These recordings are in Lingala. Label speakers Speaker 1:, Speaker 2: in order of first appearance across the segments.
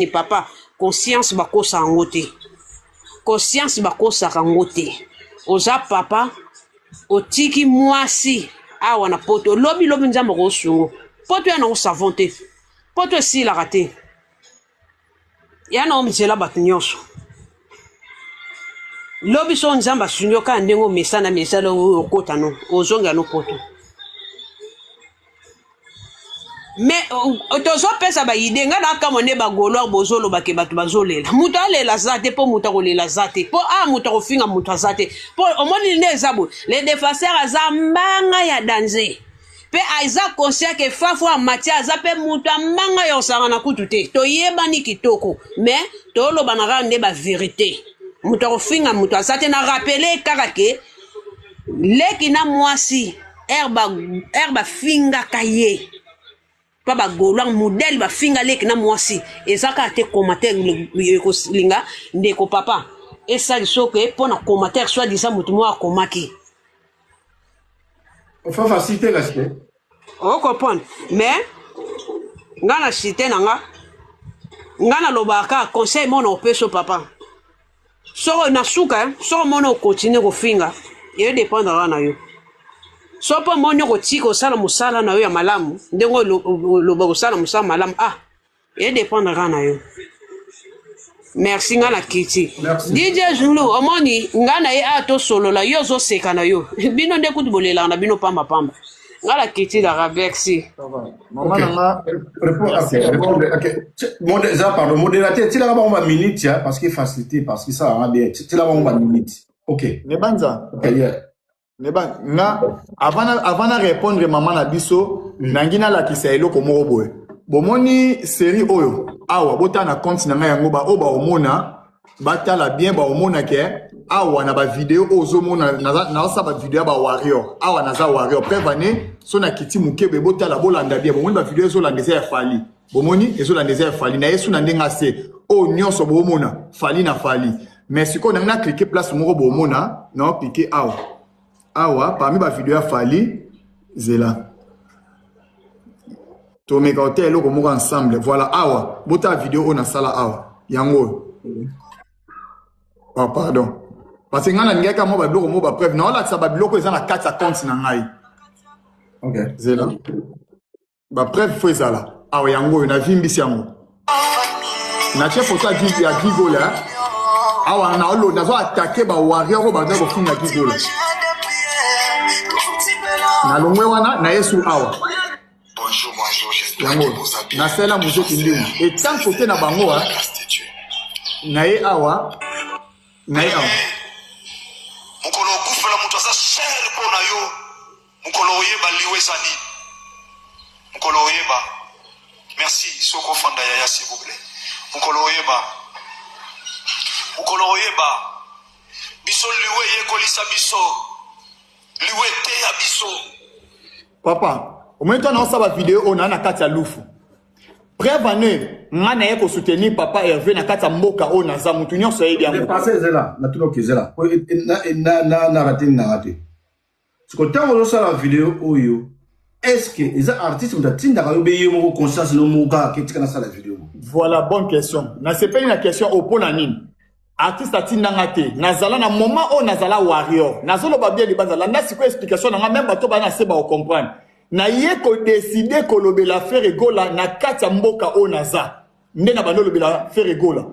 Speaker 1: ni papa conscience bakosa yango te conscience bakosaka yango te oza papa otiki mwasi awa na poto lobi nzambe kosungo poto yana savon te poto esilaka te yana omizela bato nyonso lobi so nzambe asungi okala ndenge omesana mesala okota no ozonga no poto mais tozopesa baide nga nakamone bagoloire bozolobake bato bazolela moto alela za te mpo moto akolela za te mpo moto akofinga moto aza te mpo omoni nde eza boye le défenseur aza mbanga ya danger mpe aza conscient ke fafo ya matie aza mpe moto ambanga ya osanga na kutu te toyebani kitoko mais toloba na kaka nde baverité moto akofinga moto aza te na rappele kaka ke leki na mwasi ere bafingaka ye pa bagoloire modèle bafinga leki na mwasi ezaka te commentaire linga ndeko papa esali soke pona commentaire soit disa mutu mo akomaki
Speaker 2: enfin faciliter l'aspect
Speaker 1: o comprendre mais ngana cité nanga ngana lobaka conseil mon opeso papa soko na suka soko mon continue ko finga et dépendre na yo sopo moni kotika osala mosala na yo ya malamu ndengo loba kosala mosala malamu e dépendra na yo merci nga na kiti DJ Zulu omoni nga na ye tosolola yo ozoseka na yo bino nde kutu bolelaka na bino pamba nga na kiti la rabexi
Speaker 2: pardon modérateur tilaka bango ba minute parce que facilité parce que ça va bien tilaka bango ba minute ok
Speaker 3: nebanza
Speaker 2: ok yeah.
Speaker 3: Neba nga avant de répondre maman na biso nangina la kisa eloko moko boye bomoni série oyo awa bota na compte na nga yango ba oba omona batala bien ba omona ke awa na ba vidéo ozomona na sa ba vidéo ba warrior awa na za warrior prévane so na kiti mukebe botala bolanda bien bomoni ba vidéo zo landeza ya fali bomoni ezo landeza ya fali na yesu na ndenga se o nyonso bomona fali na fali mais siko na cliquer place moko bomona na cliquer awa parmi ba vidéo ya fali zela to meka hotel loko moko ensemble voilà awa bota vidéo on a sala awa yango pardon parce que ngana ngeka mo ba biloko mo ba preuve na ola sa ba biloko eza na 4 compte na ngai
Speaker 2: ok
Speaker 3: zela ba preuve fo ezala awa yango na vimbisi yango na chef photo ya gigola awa na olo nazo attaquer ba warrior ko ba do finga gigola na longwe wana na yesu awa
Speaker 4: bonjour
Speaker 3: yango na sela muziki ndimu et tant côté na bango na ye awa
Speaker 4: mukolo kufela mutu asa cher pona yo mukolo oyeba liwe sani mukolo oyeba merci soko fanda yaya s'il vous plaît mukolo oyeba biso liwe ye kolisa biso liwe te ya biso
Speaker 3: papa au moment où on a sa vidéo on a na kati ya lufu prévane ngana ye ko soutenir papa Hervé na kati ya mboka o na za mutu nyonso yebi yango
Speaker 2: passer zela na tuno kezela na raté na raté ce que tant on a la vidéo oyo est-ce que les artistes ont tinda ka yo be yemo conscience no muka ke tika na sala vidéo
Speaker 3: voilà bonne question na c'est pas une question au pona nini artiste atinda ngate nazala na moment o nazala warrior nazolo ba bien libazala na siko explication na même bato ba na seba o comprendre na ye ko décider ko lobela faire egola na kati ya mboka o naza nde na bando lobela faire egola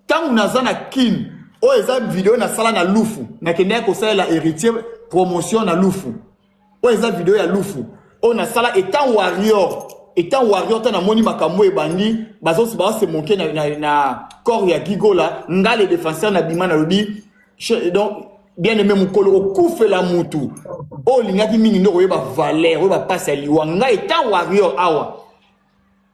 Speaker 3: tangu naza na kin o eza vidéo na sala na lufu na kende ko sala héritier promotion na lufu o eza vidéo ya lufu o na sala étant warrior tana moni makambo e bandi bazosi ba se monter na corps ya gigola ngale défenseur na bimana lobi donc bien aimé mukolo okufela mutu o lingaki mingi ndo oyeba valeur oyeba passe liwa nga étant warrior awa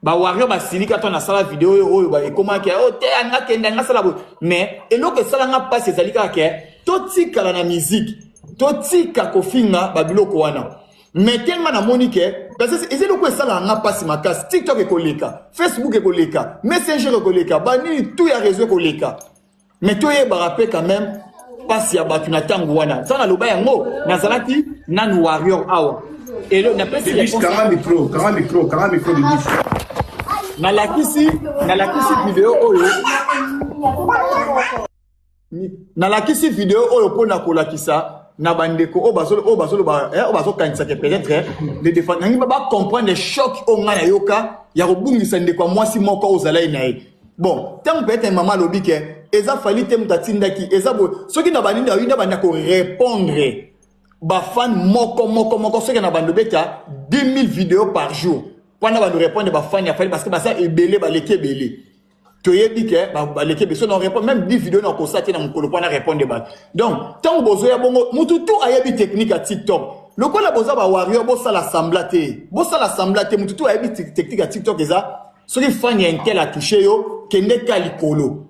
Speaker 3: ba warrior ba silika to na sala vidéo oyo ba ekomaki o te anga kenda nga sala mais eloko sala nga passe ezalika ke to tika na musique to tika ko finga ba biloko wana mais tellement na monique parce que ezelo ko sala nga passe makasi TikTok ekoleka Facebook ekoleka Messenger ekoleka bani tout ya réseau ekoleka mais to ye ba rappel quand même passe ya batu na tango wana sana loba yango nazalaki nanu warrior awa et le na pesi
Speaker 2: kanga micro de biche
Speaker 3: nalakisi vidéo oyo nalakisi vidéo oyo pona kolakisa na bandeko o bazo kanisa que peut-être les défenseurs ngi ba comprendre les chocs o ngana yoka ya kobungisa ndeko mwasi moko ozala nae bon tant peut-être maman lobi ke eza fali te mutatindaki eza bo soki na banini ya yinda banda ko répondre ba fan moko soki na bando beta 10 000 vidéos par jour pendant ba répondre ba fan ya fali parce que ba ça ebele ba leke belé toyebi ke ba leke beso na répondre même 10 vidéos na ko sati na mukolo pour na répondre ba donc tant bozo ya bongo mututu ayebi technique à TikTok lokola boza ba warrior bo sala samblate mututu ayebi technique à TikTok eza soki fan ya intel a touché yo kende ka likolo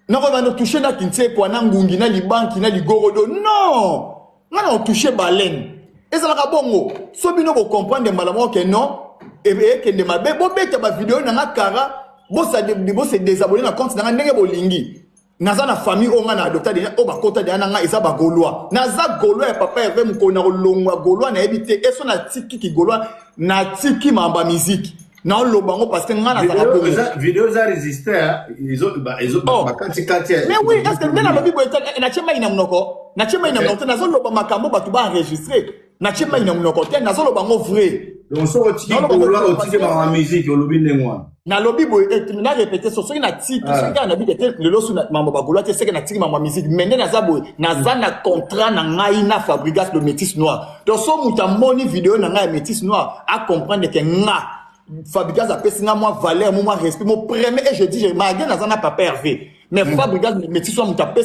Speaker 3: na ko bando toucher na kinse kwa na ngungi na libanki na ligorodo non ngana o toucher baleine ezalaka bongo so bino bo comprendre malamo ke non ebe kende mabe bo beta ba vidéo na ngakara bo se désabonner na compte na ndenge bolingi naza na famille o ngana adopta de o ba kota de na nga eza ba golois naza golois ya papa Hervé mukona kolongwa golois na ebité eso na tiki ki golois na tiki mamba musique na lo bango parce que ngana za la
Speaker 2: vidéo za résister ils ont kanti
Speaker 3: mais oui est-ce que na lobi bo na chema ina mnoko na zo lo ba makambo ba tu ba enregistrer na chema ina mnoko te na zo lo bango vrai
Speaker 2: donc so otiki golois otiki ba musique olobi ndengwa
Speaker 3: na lobi bo na répéter so na tiki so na bi te le lo na mambo ba golois te c'est que na tiki mamba musique mais na za bo na za na contrat na ngai na Fabrigas le métis noir donc so muta moni vidéo na ngai métis noir à comprendre que nga Fabrigas a payé moi valeur, moi respect, mon premier et je dis je m'agais dans un papa Hervé. Mais Fabrigas métis soit mon tapé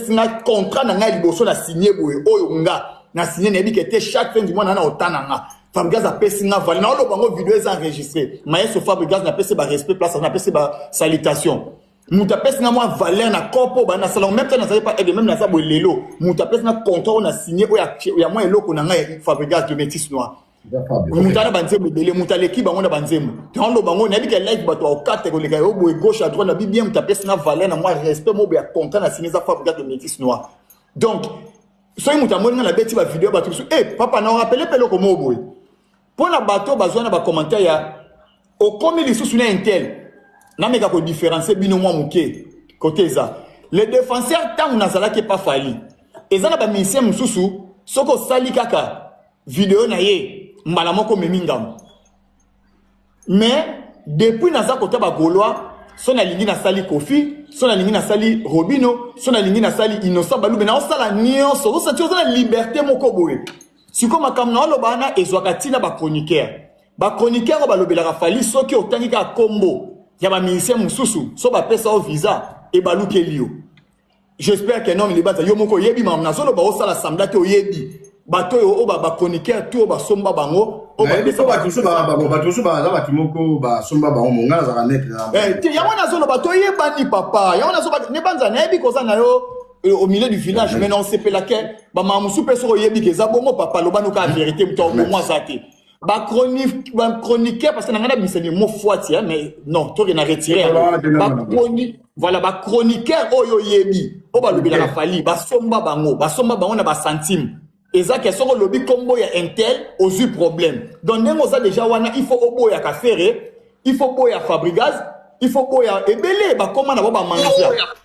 Speaker 3: contrat na ngai liboso na signé boye oyonga na signé nebi qui était chaque fin du mois na otananga. Fabrigas a payé valeur. Na lo bango vidéo est enregistré. Mais ce Fabrigas n'a payé ba respect place na payé ba salutation. Mon tapé moi valeur na corpo ba na salon même temps na pas et même na ça boye lelo. Mon tapé contrat na signé ya moi eloko na ngai Fabrigas de métis noir. Mutana banzemu bele mutaleki bango na banzemu tant lo bango na bika like bato au carte ko leka yo boy gauche à droite na bi bien mutapesi na valeur na moi respect mo be content na signer za Fabrigas de métis noir donc soy mutamoni na beti ba vidéo bato papa na rappeler pelo ko mo boy pour na bato bazwana ba commentaire ya au comme les sous na intel na meka ko différencier bino moi muke côté ça les défenseurs tant na zala ke pas fali ezana ba ministère mususu soko sali kaka vidéo na ye mbala moko memingam mais depuis naza kota ba golois so na lingi na sali Kofi so na lingi na sali Robino so na lingi na sali Innocent Balube na osala nyonso so senti ozala liberté moko boye siko makam na lo bana ezwaka tina ba chroniqueur o balobelaka fali soki otangi ka kombo ya ba ministère mususu so ba pesa o visa e baluke lio j'espère que non il baza yo moko yebi mam na solo ba osala samla te oyebi bato yo ba chroniqueur tout ba somba bango o ba
Speaker 2: besa ba tusu ba za ba timoko ba somba bango monga za net
Speaker 3: na ya wana solo bato yebani papa ya wana so ba ne banza na yebi koza na yo au milieu du village mais non c'est pe laquelle ba mamusu peso yebi ke za bongo papa lo banuka la vérité mto moi zate ba chroniqueur parce que na ngana biseni mo foiti mais non to na retirer voilà ba chroniqueur oyo yebi o ba lobila la fali ba somba bango na ba centime eza que son lobby combo ya intel aux eu problème donc nengo za déjà wana il faut obo ya kafere il faut boya Fabrigas il faut boya ebele ba koma na ba manja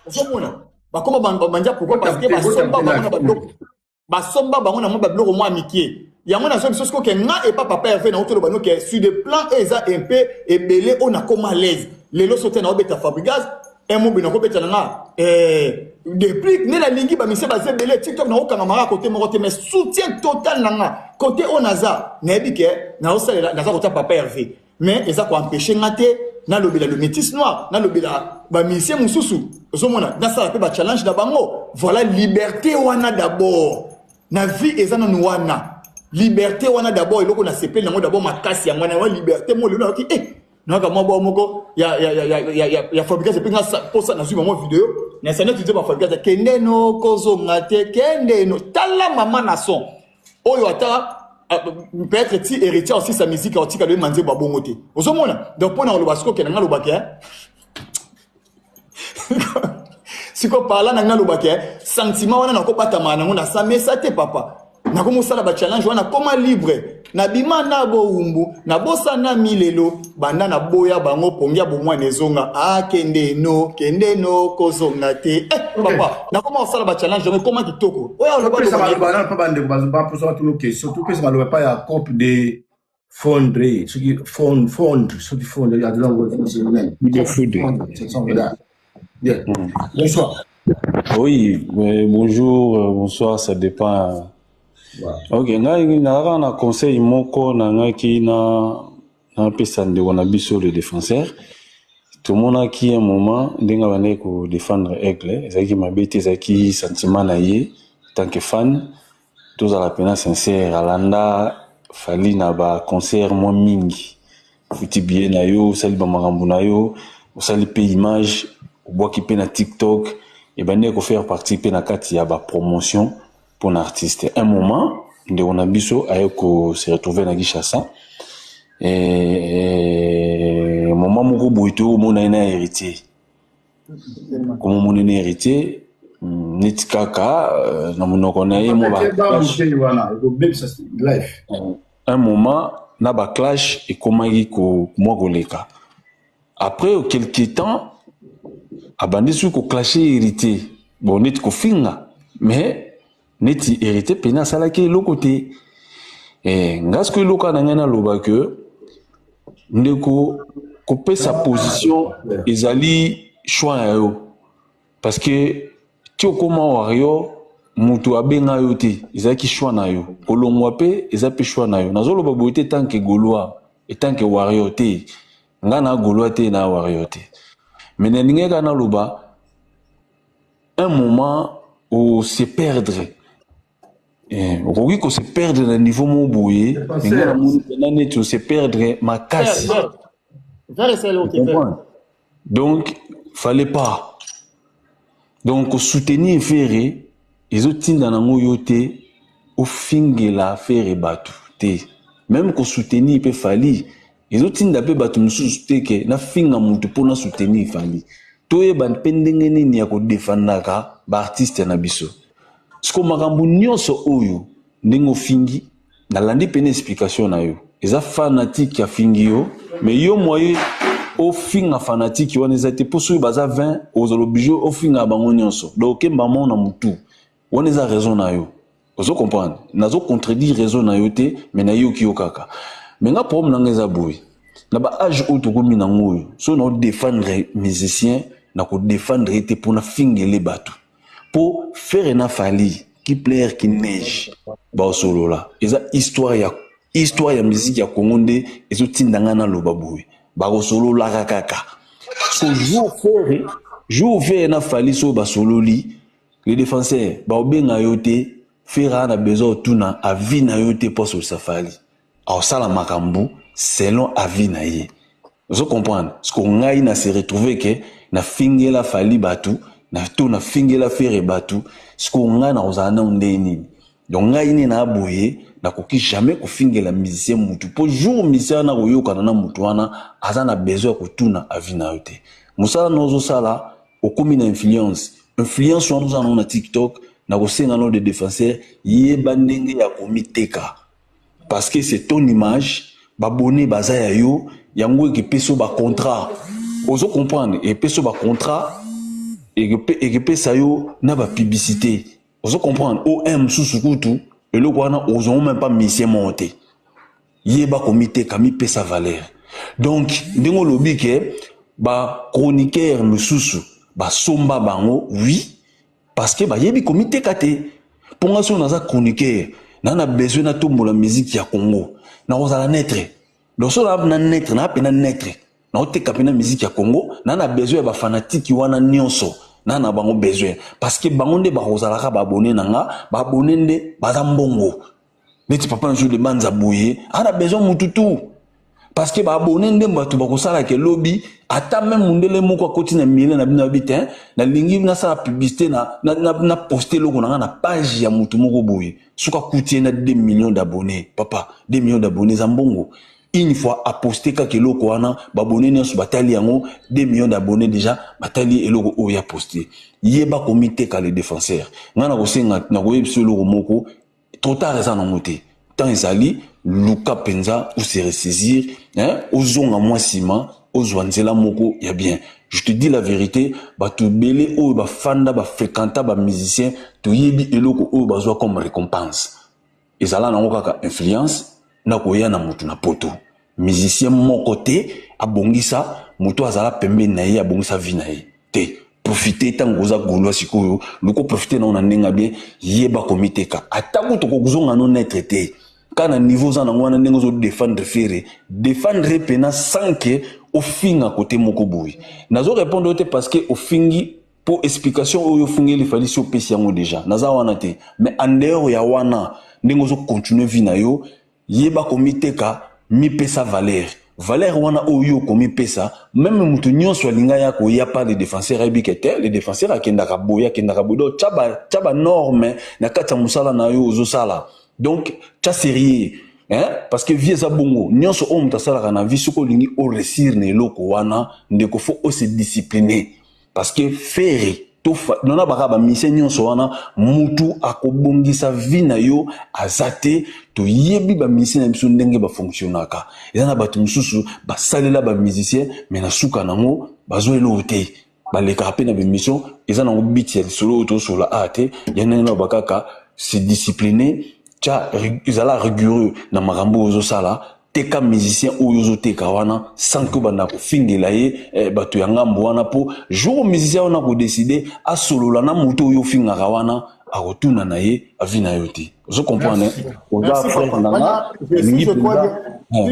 Speaker 3: zomona ba koma ba manja pourquoi parce que ba somba bango na ba bloko mo amikie yango na so biso ke nga et pas papa Hervé na otolo bano ke sur le plan eza un peu ebele on a comme à l'aise lelo sote na obeta Fabrigas et mo bino ko beta na depuis ne la lingi ba mise ba zebele TikTok na okanga mara côté mo côté mais soutien total nanga côté onaza na ebike na osalela na za kota papa Hervé mais eza ko empêcher ngate na lobela le métis noir na lobela ba mise mususu ozomona na sala pe ba challenge na bango voilà liberté wana d'abord na vie eza na wana liberté wana d'abord eloko na sepel nango d'abord makasi ya mwana wa liberté mo lelo ki naka mwa moko ya Fabrigas epinga posa na zuba mo vidéo na sana tu ba Fabrigas kende no kozo ngate kende no tala mama na son oyo ata peut-être ti héritier aussi sa musique a tika le manze ba bongo te ozomona donc pona lo basiko ke na ngalo bake siko parla na ngalo bake sentiment wana na ko pata mana ngo na sa mesa te papa na komo sala ba challenge wana koma libre na bima na bo umbu na bosa na milelo banda na boya bango pongia bo mwana ezonga kende no kozonga te papa na koma sala ba challenge mais koma kitoko oya lo ba
Speaker 2: pas bande ba pour ça tout le question tout que ça le pas ya cop de fondre ce qui fondre ce qui fondre il y a de l'anglais bien bonsoir.
Speaker 5: Oui, bonjour, bonsoir, ça dépend. Ok, na conseil moko na ki na pesa ndeko na biso le défenseur. Tout le monde a qui un moment denga bane ko défendre Aigle, ezaki mabete ezaki sentiment na ye tant que fan, tous à la peine sincère alanda fali na ba concert mo mingi. Futi bien na yo, sali ba makambo na yo, sali pe image, bois qui pe na TikTok. Et ben on faire participer na kati ya ba promotion pour un artiste. Un moment de on a biso ayeko se retrouver na Kinshasa et moment moko boito mon na héritier. Comme mon héritier netikaka na monoko na ye mo ba un moment na ba clash et komaki ko mo koleka. Après quelques temps abandi su ko clasher hérité bon net ko finga mais neti hérité pena sala ke lo côté ngasko loka na ngana loba que ndeko ko pe sa position ezali choix yo parce que ti okoma wario mutu abenga yo te ezaki choix na yo kolongwa pe ezapi choix na yo nazolo ba boité tant que gaulois et tant que wario te ngana gaulois te na wario te. Mais n'engage na loba un moment où se perdre oui qu'on se perdre dans niveau mon bouillé mais on se perdre ma casse donc fallait pas donc soutenir faire ils ont tin dans ngo yote au fingela faire batu te même qu'on soutenir peut fali ils ont tinda pe batu mususu teke na finga mutu pona soutenir fali toye ban pendenge nini ya ko defendaka ba artiste na biso sko makambu nyonso oyo ndingo fingi na landi pene explication na yo eza fanatique ya fingi yo mais yo moye o finga fanatique wana eza te poso baza 20 aux obligé o finga bango nyonso donc kemba mona mutu wana eza raison na yo ozo comprendre nazo contredire raison na yo te mais na yo ki yo kaka. Mais nga problème nanga eza boy na ba âge auto komi na ngoyo so na défendre musicien na ko défendre te pour na fingele batu pour faire na fali qui plaire qui neige ba solo la eza histoire ya musique ya Congo nde ezo tindanga na loba boy ba solo la kaka so jour faire na fali so ba solo li les défenseurs ba obenga yote faire na besoin tuna a vie na yote pour so safali au sala makambu selon avis na ye. Vous comprenez ce qu'on ngai na se retrouver que na fingela fali batu na to na fingela faire batu ce qu'on nga na ozana ndeni donc ngai ni na boye na koki jamais ko fingela musicien mutu po jour musicien na koyoka na mutu wana azana besoin ko tuna avis na yote musala nozo sala okomi na influence wana na TikTok na ko senga no de défenseur yeba ndenge ya komiteka. Parce que c'est ton image, babone bazaya yo, yango ki peso ba contrat. Ozo comprendre et peso ba contrat et que pesa yo na ba publicité. Ozo comprendre OM susukutu et le wana ozo même pas misé monter. Yeba comité kami pesa valeur. Donc ndengo lobi ke ba chroniqueur mususu ba somba bango oui parce que ba yebi comité kate. Ponga so naza chroniqueur na besoin na tombo la musique ya Congo na ozala netre donc so na netre na pena netre na oteka pena musique ya Congo na besoin ba fanatique wana nyonso na bango besoin parce que bango nde ba ozala ka ba abonné nanga ba abonné nde baza mbongo neti papa nzo de banza boye ana besoin mututu parce que ba abonné nde mbatu ba kosala ke lobby ata même mundele moko akoti na mille na bina bitin na lingi na sa publicité na poster logo na page ya mutu moko boye suka kuti na 2 millions d'abonnés papa 2 millions d'abonnés za mbongo une fois à poster ka keloko wana ba abonné nyo batali yango 2 millions d'abonnés déjà batali eloko o ya poster yeba comité ka les défenseurs ngana ko senga na ko yebso logo moko trop tard eza na moté tant ezali luka penza ou se ressaisir ozonga mwa sima ozwa nzela moko ya bien. Je te dis la vérité, bato belé oyo bafanda bafréquenta bamusicien toyebi eloko oyo bazwa comme récompense ezala nango kaka influence na koya na mutu na poto musicien moko te abongisa mutu azala pembeni na ye abongisa vi na ye te. Profiter tango oza golwa sikoyo loko profiter na ona ndenga bien yeba komiteka ata kuto kozonga no netre te kana niveau za nango wana ndengo zo défendre pena sans que ofinga côté moko boui nazo répondre te parce que ofingi pour explication oyo fungi li fali so pesi yango déjà naza wana te mais en dehors ya wana ndengo zo continuer vi na yo yeba komiteka mi pesa valeur wana oyo komi pesa même mutu nyonso alinga ya ko ya pas de défenseur ebikete les défenseurs akendaka boya do chaba norme na kata musala na yo zo sala donc cha sérieux parce que vie za bongo nyonso o mutu sala na vie soko lingi o réussir na eloko wana ndeko faut o se discipliner parce que faire tofa nona baka mission nyonso wana mutu akobongisa vie na yo azate to yebi mission na biso ndenge ba fonctionnaka eza na bato mususu basalela ba musicien mais na suka nango bazoelo te baleka pe na mission eza na biti ya solo to sola ate yana na bakaka se discipliner cha izala rigoureux na makambo ozo sala teka musicien oyo teka wana sans que bana ko fingela ye bato ya ngambo wana po jour musicien wana ko décider a solola na moto oyo fingaka wana a retourna na ye avina yoti je comprends
Speaker 3: si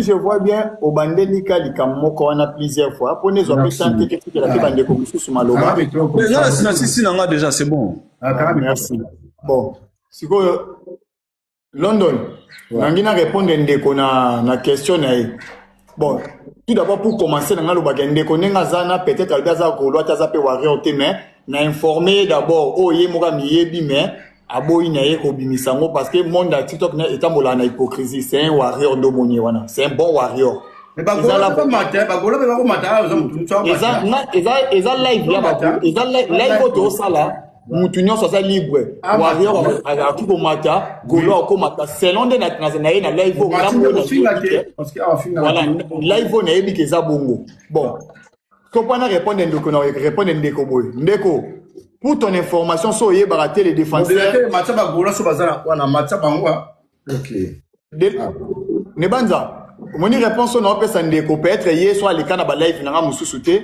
Speaker 3: je vois bien au bandeli kalika moko wana plusieurs fois pour les hommes santé que la bande ko mususu maloba
Speaker 5: non si nanga déjà c'est bon
Speaker 3: merci bon siko London, nangina répondre ndeko na question na ye. Bon, tout d'abord pour commencer nanga lo bakendeko nenga zana peut-être albaza ko lo taza pe warrior te mais na informer d'abord o ye moka miyebi mais aboyi na ye ko bimisango parce que monde à TikTok na etambola na hypocrisie, c'est un warrior domoni wana, c'est un bon warrior.
Speaker 2: Mais bagola pas matin, bagola ba ko matin,
Speaker 3: eza live ya ba, eza live auto sala. Mutunyo sosa libre warrior akiko mata golo ko mata selon de na ye na live parce que voilà live na yebi keza bongo bon ko pana répondre ndeko boy ndeko pour ton information so ye barater les défenseurs
Speaker 2: mata ba golo so bazana wana mata bango OK
Speaker 3: ne banza moni réponse na pesa ndeko peut-être ye soit le kana ba live na mususu te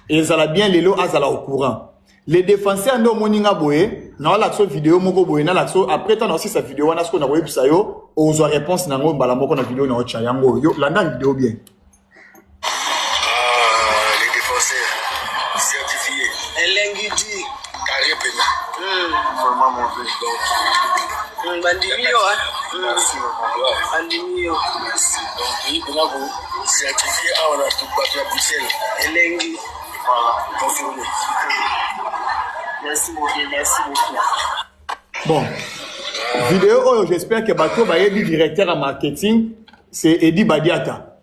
Speaker 3: et ça la bien lelo azala au courant. Les défenseurs ndo moninga boye na la vidéo moko boye na la après tant aussi sa vidéo wana ce qu'on a voulu ça yo ozo réponse nango mbala moko na vidéo na ocha yango yo la na vidéo bien
Speaker 4: les défenseurs certifiés elengidi carré pena vraiment mon frère donc bandimio merci bandimio donc il peut vous certifié à la tout patria Bruxelles elengi voilà confirmé. Merci beaucoup.
Speaker 3: Bon, vidéo, oh, j'espère que Bato va être directeur en marketing, c'est Edi Badiata.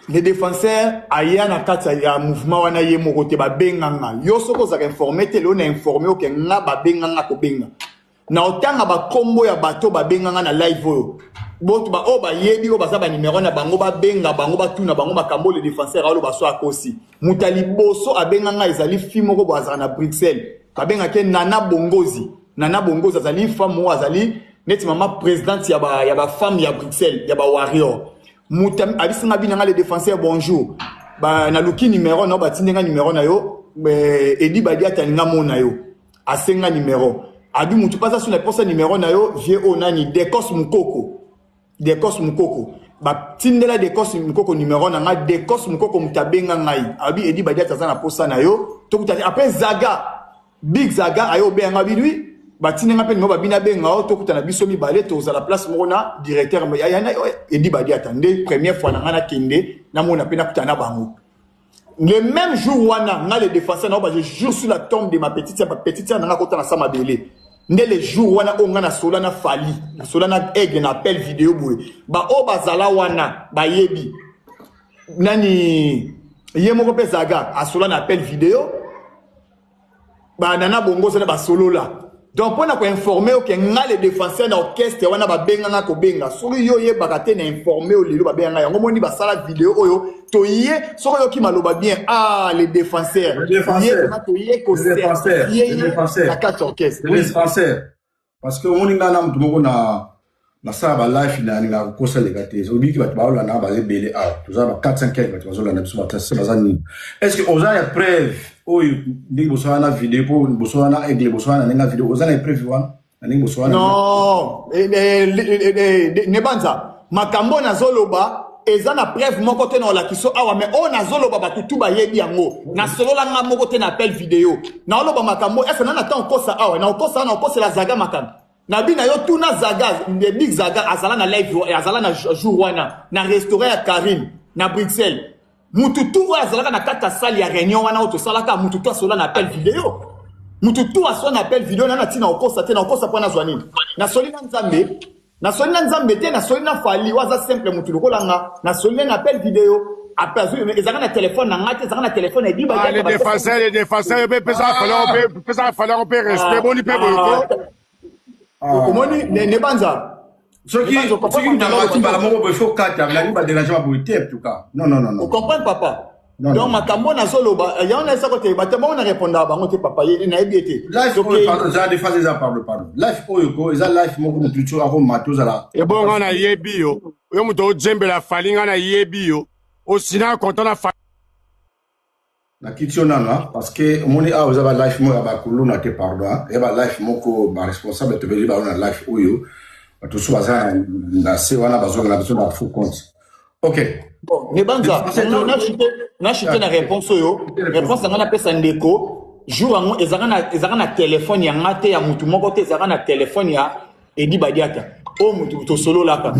Speaker 3: Les défenseurs, ayana kata ya mouvement wana ye mokote ba benganga. Yo soko za informé te lo na informé o ke nga ba benganga ko benga. Na otanga ba kombo ya Bato ba benganga na live oyo. Boto ba o ba yebi o ba za ba numéro na bango ba benga bango ba tuna bango makambo les défenseurs alo ba so akosi. Mutali boso abenganga ezali fimo ko bazana na Bruxelles. Ka benga ke Nana Bongozi. Nana Bongozi azali femme o azali neti mama présidente ya ba femme ya Bruxelles, ya ba warrior. Mutam abisinga binanga les défenseurs bonjour. Ba na luki numéro na ba tindenga numéro na yo, Edi Badiata nga mona yo. Asenga numéro. Abi mutu pasa sur la poste numéro na yo, vie onani Dekos Mukoko. Dekos Mukoko. Ba tindela Dekos Mukoko numéro na nga Dekos Mukoko mutabenga ngai. Abi Edi Badiata za na poste na yo. Après Zaga, Big Zaga ayo benga bidui. Ba tindela pe numéro babina benga o tokuta na biso mi balé to za la place mona directeur yana Edi Badiata nde première fois na ngana kende na mona pe na kutana bango. Le même jour wana nga les défenseurs na ba je jure sur la tombe de ma petite sœur na kota na sama belé. Nde le jour wana onga na solana fali na solana aigle na appel vidéo boy ba o bazala wana ba yebi nani yemoko pe Zaga a solana appel vidéo ba Nana Bongozi na ba solo la Donc, pour nous informer que les défenseurs dans l'orchestre, on a babenga ko benga. Sori yo ye bakate na informer au lilo babenga. Yango moni ba sala vidéo oyo. Toye sori yo ki maloba bien. Ah, les défenseurs.
Speaker 2: Les défenseurs.
Speaker 3: Les défenseurs. Les défenseurs. La carte orchestre.
Speaker 2: Les défenseurs. Parce que on y a tout le monde na ça ba life na nga ko ça les gâtés. So bi ki ba ba na ba belé ah. Tout ça ba 4-5 quelques ba zo na biso ba test ba zani. Est-ce que on a preuve oyo ndi bosana vidéo pour bosana aigle bosana na vidéo ozana preuve wana na bosana
Speaker 3: non ne banza makambo na zoloba eza na preuve moko te na la kiso awa mais on na zoloba batutu ba yebi yango na solola nga moko te na appel vidéo na loba makambo esa na ta okosa awa na okosa la zaga makambo na bina yo tuna zaga de big zaga azala na live azala na jour wana na restaurant ya Karim na Bruxelles mututu azalaka na kata sali ya réunion wana auto salaka mututu asola na appel vidéo mututu asola na appel vidéo na tina okosa te na okosa pona zwani na soli na nzambe te na soli na fali waza simple mutu lokolanga na soli na appel vidéo après ezaka na téléphone na ngate ezaka na téléphone et diba
Speaker 6: les défenseurs pesa fala on peut rester boni pe boyoko
Speaker 3: komoni ne banza
Speaker 2: ce qui la moko il faut kata ngani ba déranger ba boité en tout cas non
Speaker 3: vous comprenez papa donc makambo na soloba ya on esa ko te batama on répondre bango te papa ye na ebiete
Speaker 2: life pardon ça défense ça pardon life oyoko eza life moko mututu ako matoza la
Speaker 6: et bon on a yebi yo muto jembe la falinga na yebi yo osina content na
Speaker 2: na kitionana parce que moni a oza ba life mo ba kuluna te pardon e ba life moko ba responsable te beli ba on life oyo tout ça na se wana bazo na besoin de faux compte. OK.
Speaker 3: Bon, ne banza na chité na réponse yo réponse ngana pesa ndeko jour ngo ezaka na téléphone ya ngate ya mutu moko te ezaka na téléphone ya Edi Badiata o mutu to solo laka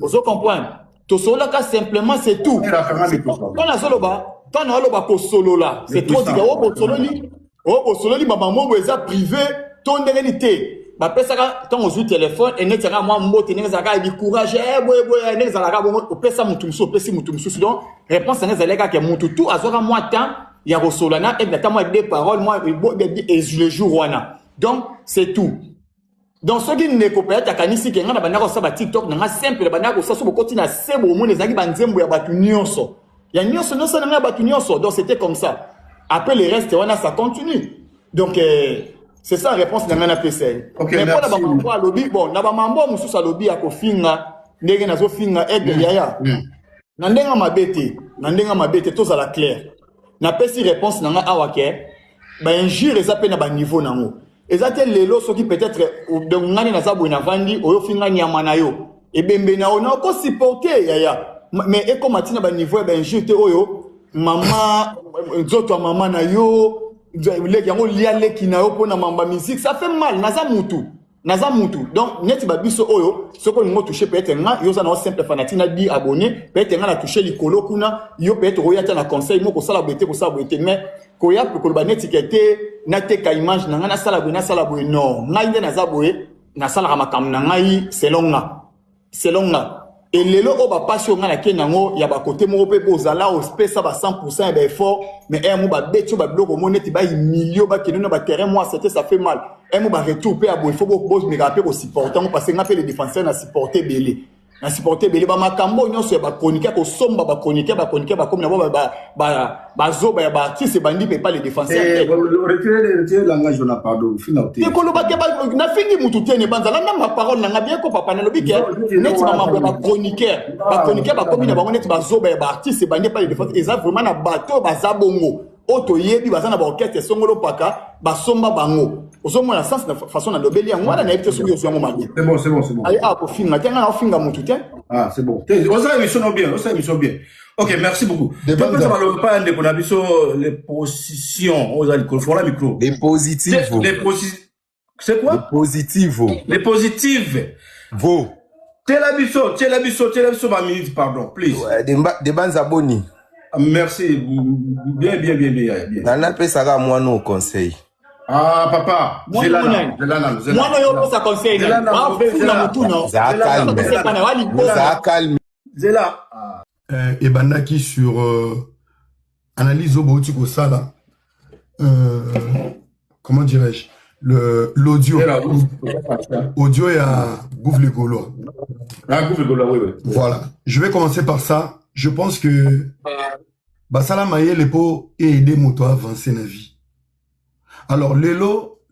Speaker 3: ozo comprendre to solo laka simplement c'est tout quand la soloba quand on loba ko solo là c'est trop dit o solo li mama mo eza privé ton réalité ba pesaka ton ozu téléphone et netaka moi mbote nezaka di courage boy nezaka bon opesa mutumso opesi mutumso donc réponse nezaleka ke mutu tout azoka moi temps ya rosolana et notamment des paroles moi et le jour wana donc c'est tout donc ce qui ne coopère ta kanisi ke ngana banako sa ba TikTok na simple banako sa so bokoti na sebo mo nezaki banzembo ya batu nyonso ya nyonso no sa na batu nyonso donc c'était comme ça après le reste wana ça continue donc c'est ça la réponse de Nana PC.
Speaker 2: Ok,
Speaker 3: mais
Speaker 2: merci.
Speaker 3: Pour la mambo lobby, bon, na ba mambo mususu sa lobby akofinga, ndenge nazo finga aigle yaya. Na ndenga mabete to za la clair. Na pesi réponse nanga awake, ba injure eza pe na ba niveau nango. Ezate lelo soki peut-être de ngani na zabu na vandi oyo finga nyama na yo. Ebembe na ona ko supporter yaya. Mais eko matina ba niveau ba injure te oyo mama nzoto mama na yo yango lia leki na yo pona mamba musique ça fait mal naza mutu donc neti babiso oyo soko ngo toucher peut-être nga yo za na simple fanatina di abonné peut-être nga na toucher likolo kuna yo peut-être roya na conseil moko sala boité ko sala boité mais ko ya ko ba neti kete na te ka image na nga na sala boé non nga inde na za boé na sala makam na ngai selon nga et lelo o ba passion nga na kenango ya ba côté mo pe bozala o spesa ba 100% ba effort mais mo ba betio ba bloko moneti ba million ba kenona ba terrain moi c'était ça fait mal mo ba retour pe abo il faut boss me rappeler au supporter parce que nga pe les défenseurs na supporter belé ba makambo nyonso ba chroniquer ko somba ba chroniquer ba comme na ba zoba ya ba artiste bandi pe pas les défenseurs
Speaker 2: retirer langage on a pardon finauté
Speaker 3: et koloba ke ba na fingi mutu tene banzala na ma parole na bien ko papa na lobi ke net ba chroniqueur ba komi na bango net ba zoba ya ba artiste bandi pas les défenseurs et ça vraiment na bateau ba zabongo oto yebi bazana ba orchestre songolo paka ba somba bango osomo na sens na façon na lobeli yango wana na yebite soki yozo yango mabe
Speaker 2: c'est bon
Speaker 3: allez ko finga tenga na finga mutu te
Speaker 2: c'est bon on ça émission bien OK merci beaucoup donc ça va le pas de konabiso les positions aux alcool pour la micro
Speaker 7: les positifs
Speaker 2: c'est quoi les positives
Speaker 7: vo
Speaker 2: telabiso ba minute pardon please
Speaker 7: de banza boni
Speaker 2: merci bien
Speaker 7: nana pesa ka moi no conseil
Speaker 2: ah papa zelana
Speaker 3: moi yo ça conseil na na mutu no
Speaker 7: za calme
Speaker 2: zela
Speaker 8: et bandaki sur analyse au boutique au sala comment dirais-je l'audio. Audio et à Gouffre les Gaulois.
Speaker 2: Ah, Gouffre les Gaulois, oui.
Speaker 8: Voilà. Je vais commencer par ça. Je pense que Basala Maye Lepo et aider Moto à avancer dans la vie. Alors,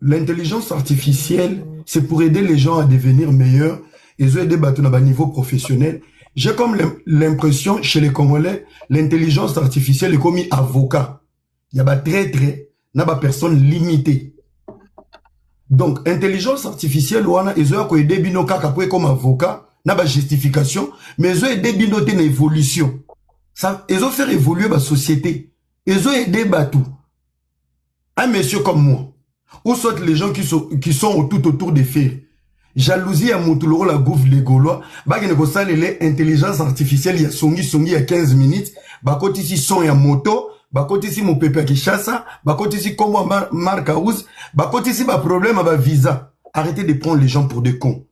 Speaker 8: l'intelligence artificielle, c'est pour aider les gens à devenir meilleurs et aider Bato à niveau professionnel. J'ai comme l'impression, chez les Congolais, l'intelligence artificielle est comme avocat. Il y a des traîtres, il y a des personnes limitées. Donc, intelligence artificielle, ils ont aidé Bino Kaka comme avocat, il y a des justifications, mais ils ont aidé Bino une évolution. Ils ont fait évoluer la société. Ils ont aidé Batou. Un monsieur comme moi, ou soit les gens qui sont tout autour des faits. Jalousie à Moutoulo, la Gouffre les Gaulois, bah, il y a l'intelligence artificielle, il y a songi, il y a 15 minutes, bah, quand ici son ya moto, bah, quand ici mon pépé qui chasse, bah, quand ici comme moi, marque house, bah, quand ici, bah, problème, bah, visa. Arrêtez de prendre les gens pour des cons.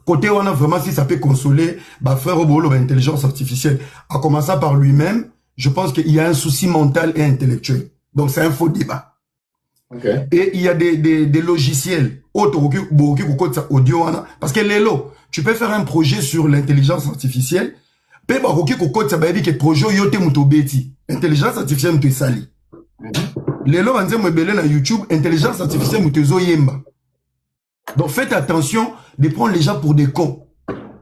Speaker 8: Côté, on a vraiment, si ça peut consoler, bah, frère Obolo, bah, intelligence artificielle, en commençant par lui-même, je pense qu'il y a un souci mental et intellectuel. Donc, c'est un faux débat. Okay. Et il y a des logiciels audio, parce que Lelo, tu peux faire un projet sur l'intelligence artificielle, mais intelligence artificielle te sali. Lelo, on dit YouTube, intelligence artificielle te zoyemba. Donc faites attention de prendre les gens pour des cons.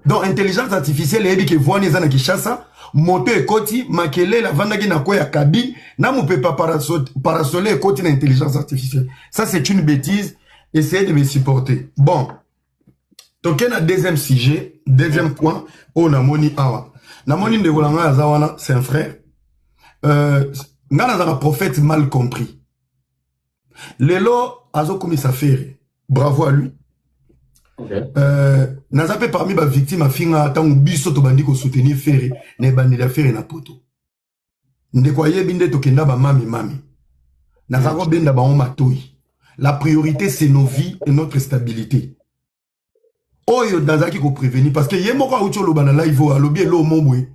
Speaker 8: Donc intelligence artificielle, elle dit que voit les gens qui chassent, moto et koti, makele, la vanda qui n'a quoi ya cabine, n'a mon peut pas parasoler et koti l'intelligence artificielle. Ça, c'est une bêtise. Essayez de me supporter. Bon. Donc, un deuxième sujet, deuxième point, on a moni awa. Namoni de Rolanga Azawana, c'est un frère. Ngana un prophète mal compris. Lelo, azo komi sa faire. Bravo à lui. Okay. Nazape parmi les victimes a finga tangu biso to bandi ko soutenir Ferré ne bandi la Ferré na poto. Ndekwaye binde to kenda ba mami. Nazako benda ba on matoi. La priorité c'est nos vies et notre stabilité. Oyo nazaki ko prévenir parce que yemoko a ucho loba na live a lobi lo mombwe.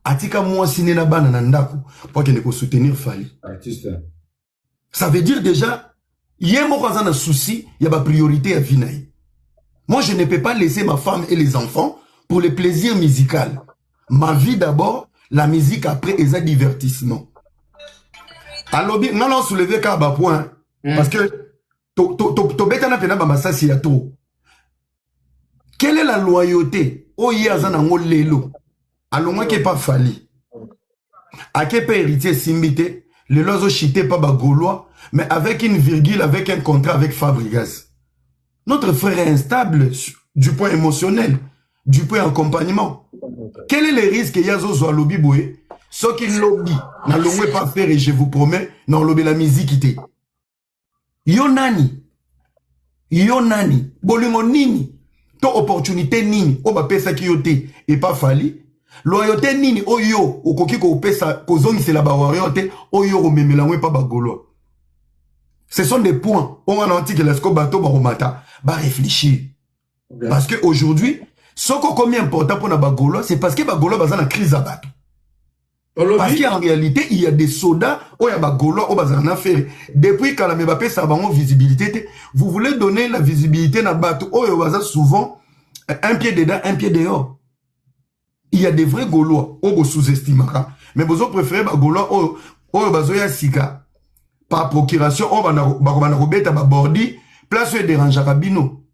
Speaker 8: Atika moi sine na bana na ndako pour que ne ko soutenir Fali. Artiste. Ça veut dire déjà yemoko za na souci, y a ba priorité à vie. Moi, je ne peux pas laisser ma femme et les enfants pour les plaisirs musicaux. Ma vie d'abord, la musique après et ça divertissement. Alors, nous allons soulever un point. Parce que, quelle est la loyauté? Oh, il y a un lelo. Alors, moi, qui n'est pas Fali. À quel pas héritier Simbité, les lois chité pas Gaulois, mais avec une virgule, avec un contrat avec Fabregas. Notre frère est instable du point émotionnel, du point accompagnement. Quel est le risque qu'il y a au lobby boué? Ce qui lobby, n'a l'oué pas faire et je vous promets, n'a lobby la musique ité. Yonani, bolingo nini, to opportunité nini, o ba pesa ki yote, et pas Fali. Loyauté nini, o yo, o koki ko pesa, ko zongi se la ba wariote, o yo o memelanwe pa ba Gaulois. Ce sont des points. On a antique l'esco bateau baromata. Bah réfléchir. Okay. Parce que aujourd'hui, ce qui est important pour les Gaulois, c'est parce que les Gaulois sont en crise à bateau. Parce qu'en réalité, il y a des soldats où il y a des Gaulois où ils ont affaire. Depuis que la Mbappé a une visibilité, vous voulez donner la visibilité dans le bateau où il y a souvent un pied dedans, un pied dehors. Il y a des vrais Gaulois où vous sous-estimez. Mais vous préférez les Gaulois où vous avez sika. Par procuration, on va remettre à bordi, place où il dérange à Bino.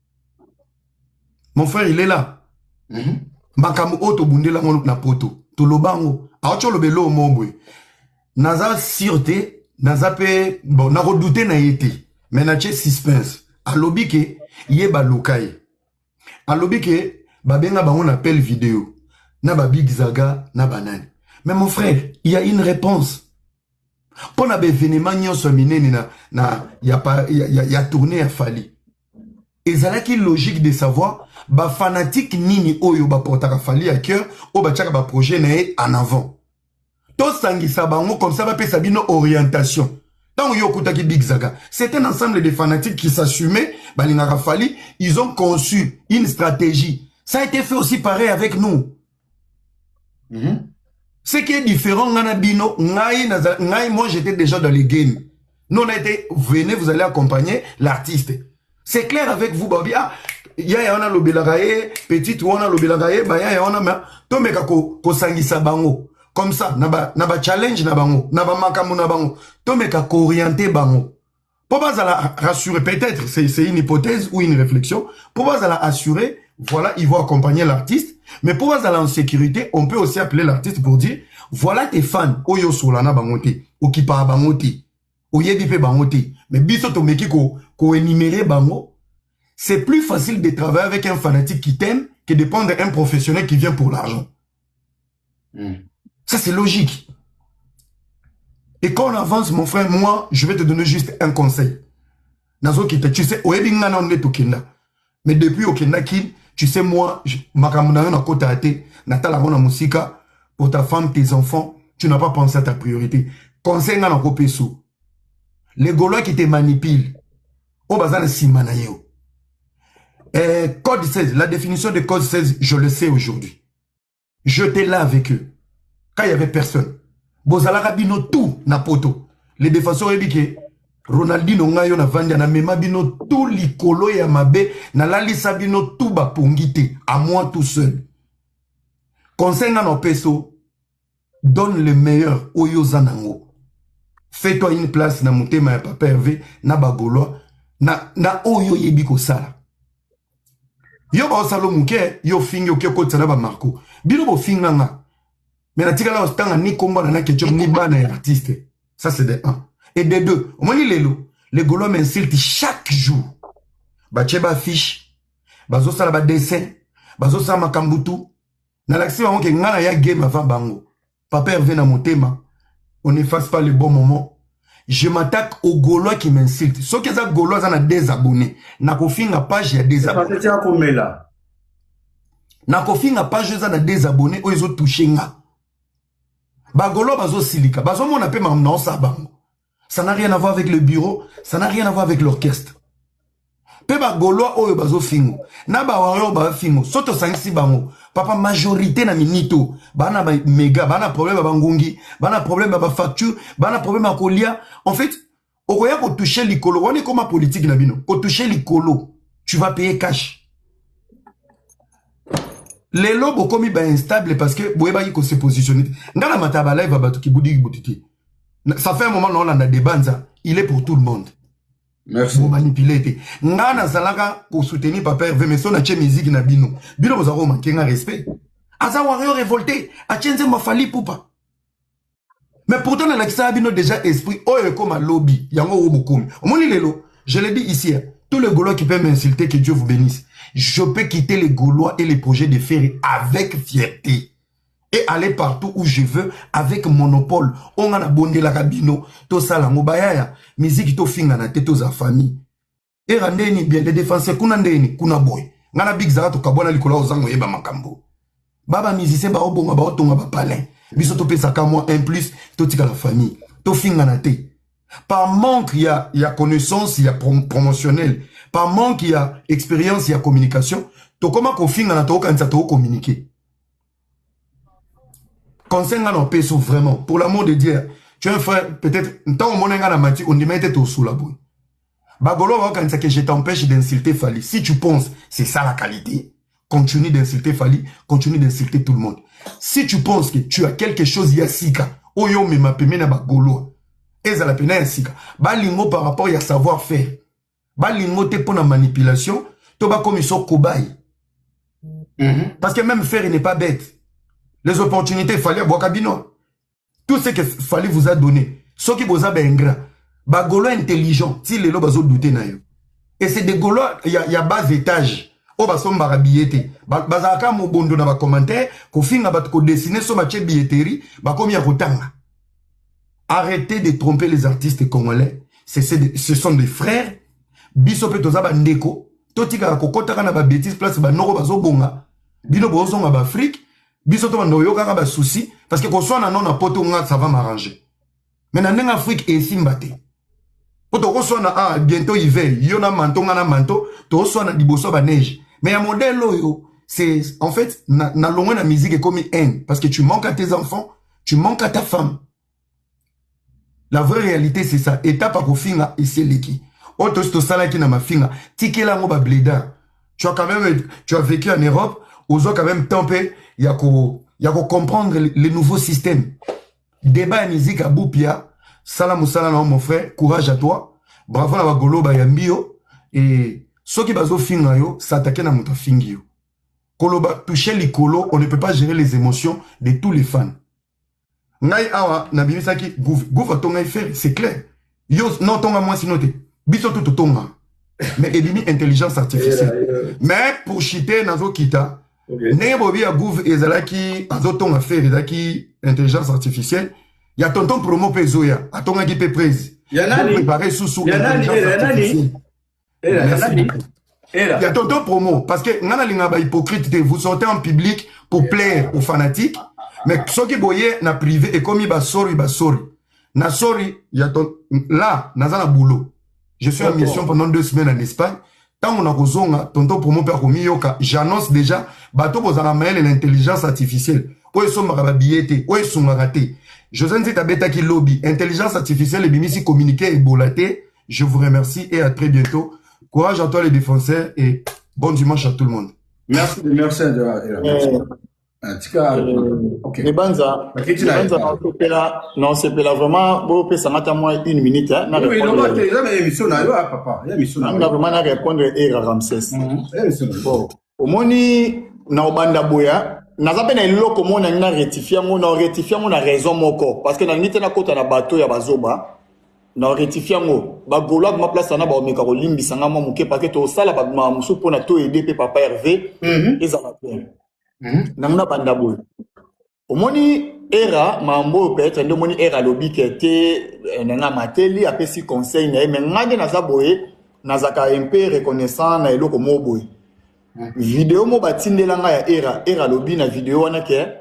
Speaker 8: Mon frère, il est là. Makamu oto bundela ngonu na poto. Tolobango. Aocho lobelo mombwe. Naza sûreté, naza pe, bon, na redouté na yete. Mais na tche suspense. Alobi ke, yeba lokai. Alobi ke, babenga bango na appel vidéo. Na ba Big Zaga, na banane. Mais mon frère, il y a une réponse. Pour na événement nyonso minene y a tourné à Fali. Et ça là qui logique de savoir ba fanatique nini oyo ba portaka Fali à cœur o ba tchaka ba projet na en avant. To sangisa bango comme ça ba pe sabino orientation. Tant yo kutaki Big Zaga, c'est un ensemble de fanatiques qui s'assumaient ba lingaka Fali, ils ont conçu une stratégie. Ça a été fait aussi pareil avec nous. Ce qui est différent, moi j'étais déjà dans les games. Nous, on a été, venez, vous allez accompagner l'artiste. C'est clair avec vous, Babi. Ah, ya on a l'obélagaye, petite, on a l'obélagaye, bah, ya on a, mais, to meka ko sangisa bango. Comme ça, naba challenge na bango, naba makamu na bango. To meka ko orienter bango. Pour pas la rassurer, peut-être, c'est une hypothèse ou une réflexion. Pour pas la assurer, voilà, ils vont accompagner l'artiste. Mais pour pas en sécurité, on peut aussi appeler l'artiste pour dire, voilà tes fans, oyo solana bangote, okipa bangote. Mais biso to meki ko énumérer bango, c'est plus facile de travailler avec un fanatique qui t'aime que de prendre un professionnel qui vient pour l'argent. Ça c'est logique. Et quand on avance, mon frère, moi, je vais te donner juste un conseil. Nazo kita, tu sais, oebinga na onde tokenda. Mais depuis okenda ki, tu sais moi, makamuna na kota ate, natala na musika pour ta femme, tes enfants, tu n'as pas pensé à ta priorité. Conseil na kopeso. Les Gaulois qui te manipulent, au bazar simana yo. Code 16, la définition de code 16, je le sais aujourd'hui. J'étais là avec eux. Quand il n'y avait personne. Bozala rabino tout na poto. Les défenseurs ebike Ronaldinho ngayo na vandi na mema bino tout likolo ya mabe na lalisa bino tout ba pongite à moi tout seul. Conseil na peso, donne le meilleur oyo zanango. Fais-toi une place na mutema ya Papa Hervé na bagolo na oyo yebi ko sala. Yo ba osalo muke yo fingi oke ko tsana ba marco. Bino bo finga nga. Mais na tika la ostanga ni komba na ketchup ni bana ya artiste. Ça c'est de 1. Et de 2, au moins les Gaulois m'insultent chaque jour. Ba cheba fiche, bazo sala ba dessin, bazo sala makambutu. Na l'accès vraiment que ngana ya game avant bango. Papa Hervé na mutema. On n'efface pas les bons moments. Je m'attaque aux Gaulois qui m'insultent. Ceux qui sont Gaulois, ils ont des abonnés. Nakofi na page, il y a des abonnés. Nakofi na page, ils ont des abonnés. Ils ont touché nga. Ba Gaulois, bazo silika. Bazo mon appel maintenant ça bango. Ça n'a rien à voir avec le bureau. Ça n'a rien à voir avec l'orchestre. Pe ba Gaulois, oyo bazo fingo. Na ba wario ba fingo. Soto sangsi bango. Papa, majorité na minito, bana ba méga, bana problème ba ngungi, bana problème ba facture, bana problème à kolia. En fait, okoya ko toucher l'ikolo, on est comme ma politique na bino. Ko toucher l'ikolo, tu vas payer cash. Les lobes comme ba instable parce que boyeba yiko se positionner. Ngala mataba live ba ki budi butiti. Ça fait un moment on a débat ça, il est pour tout le monde.
Speaker 2: Merci.
Speaker 8: Vous manipulez. Ngana zalaka pour soutenir Papa Hervé, mais son ache musique na bino. Bino vous avez manqué un respect. Aza warrior révolté, achenze mafali poupa. Mais pourtant, dans l'accès à bino déjà esprit, oh, comme un lobby, yango obokoum. Omoni lelo, je l'ai dit ici, tous les Gaulois qui peuvent m'insulter, que Dieu vous bénisse. Je peux quitter les Gaulois et les projets de ferry avec fierté. Et aller partout où je veux avec monopole. On a bondé la cabino, to sala mobayaya, musique to finga na teto za famille. Et randeni bien les défenseurs kuna ndeni kuna boy. Ngana big zara to kabona likola ozango yeba makambo. Baba musicien ba obonga ba otonga ba palin. Biso to pesa ka moi un plus to tika la famille. To finga na te. Par manque il y a connaissance, il y a promotionnel. Par manque il y a expérience, il y a communication. To comment ko finga na to kanza to communiquer. Conseil non peso vraiment pour l'amour de Dieu. Tu es un frère peut-être tant mon na mati on dit mettre tout sous la boue. Bagolo va quand ça que je t'empêche d'insulter Fali. Si tu penses c'est ça la qualité, continue d'insulter Fali, continue d'insulter tout le monde. Si tu penses que tu as quelque chose yasika, oyo me mapeme na bagolo. Eza la pena yasika. Balingo par rapport à savoir-faire. Balingo te pour la manipulation, to ba comme so cobaye. Parce que même faire il n'est pas bête. Les opportunités, il fallait boire cabino. Tout ce que fallait vous a donné. Ce qui vous a bien ingrat. Bah, Gaulois intelligent. Si les lobes ont douté na yo. Et c'est des Gaulois, il y a bas étage. Oh, bah, son barabillete. Bah, zaka mo bondo na ba commentaire. Ko finga ba ko dessiner so ma billetterie. Bah, comme il y a rotanga. Arrêtez de tromper les artistes congolais. Ce sont des frères. Biso pe toza ba ndeko. Totika ko kotaka na ba bêtise place ba noko ba zo bonga. Bino bo zonga ba Afrique. Bisoto bando yoka ba souci parce que ko soit na non na poto nga ça va m'arranger. Mais en Afrique et simbate. Poto ko soit na bientôt hiver, yo na manto nga na manto, to soit na diboso ba neige. Mais un modèle yo, c'est en fait na loin na musique comme haine parce que tu manques à tes enfants, tu manques à ta femme. La vraie réalité, c'est ça. Étape à kofinga et c'est l'équipe. Auto sto sala qui n'a ma finga. Tike la moba bleda. Tu as quand même, tu as vécu en Europe. Aux autres quand même tempé. Il y a qu'à comprendre les nouveaux systèmes. Débat musique à Boupia. Salam salam mon frère. Courage à toi. Bravo la bagolo bayambio. Et ceux qui baso finga yo, s'attaquer na muta fingio. Koloba toucher les colos, on ne peut pas gérer les émotions de tous les fans. Ngai awa na bimisaki gouv tonga faire, c'est clair. Yo non tonga moi sinoté. Biso tout tonga. Mais edimi intelligence artificielle. Mais pour chiter nazo kita. Ne bobi a gouv ezalaki azo tonga faire ezalaki intelligence artificielle. Ya tonton promo pezoya, atonga ki pe prezi.
Speaker 2: Ya nani
Speaker 8: préparer sous intelligence artificielle. Il y a tonton promo, parce que ngana linga ba hypocrite, vous sortez en public pour plaire aux fanatiques, mais ceux qui boyent na privé et comme il ba sorry. Na sorry, il y a là, nazana boulot. Je suis en mission pendant 2 semaines en Espagne. Tant on a kozonga, tonton promo per yoka, j'annonce déjà, bateau bozana maël et l'intelligence artificielle. Oye somma ba biete, oye songa raté. José Nzita beta ki lobby, intelligence artificielle et bimisi communiquer et bolaté. Je vous remercie et à très bientôt. Courage à toi les défenseurs et bon dimanche à tout le monde.
Speaker 2: Merci. En tout cas, ok.
Speaker 3: Les banza, non, c'est là vraiment, bon, ça m'a moi 1 minute, hein.
Speaker 2: Oui, non, mais il y a émission là, papa. Il y a émission là.
Speaker 3: On a vraiment répondre à Ramsès. Bon, au moni, na obanda boya, na zabe na ilo comme on a rectifié, on a raison moko, parce que na nite na kota na bateau ya bazoba. Na rectifier ngo ba golo ma place na ba omeka ko limbisa nga mo muke parce que to sala ba ma musu pona to aider pe papa Hervé ezala bien na mna banda boy omoni era mambo peut-être ndo moni era lobi kete na mateli apesi conseil na mais ngade na zaboye na zaka un peu reconnaissant na eloko mo boy vidéo mo batindela nga ya era lobi na vidéo wana ke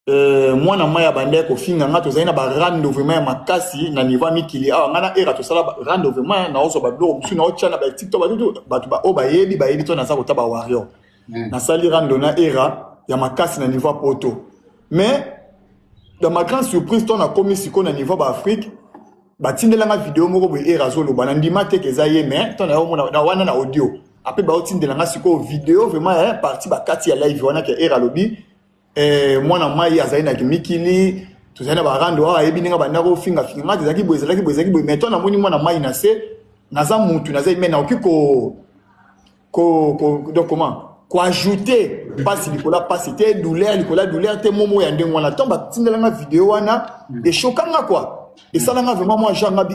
Speaker 3: moi na maya bande ko finga nga to zaina ba rendez-vous ya makasi na niveau mikili awa nga na era to sala rendez-vous na oso ba blog su na ochana ba TikTok ba to ba o ba yebi to na sa ko taba warrior na sali rando na era ya makasi na niveau poto mais dans ma grande surprise ton a commis siko na niveau ba Afrique ba tindela nga vidéo moko bo era zo lo ba ndima te ke za ye mais ton na o na wana na audio après ba tindela nga siko vidéo vraiment partie ba kati ya live wana ke era lobi moi na mai azaina ki mikili to zaina ba rando wa yebi ninga ba ndako finga ngati zaki boyezaki mais to na moni moi na mai na se na za mutu na za imena okiko donc comment ko ajouter passe likola passe te douleur te momo ya ndengo na tomba tindela nga vidéo wana et choquant quoi et ça là vraiment moi j'en ngabi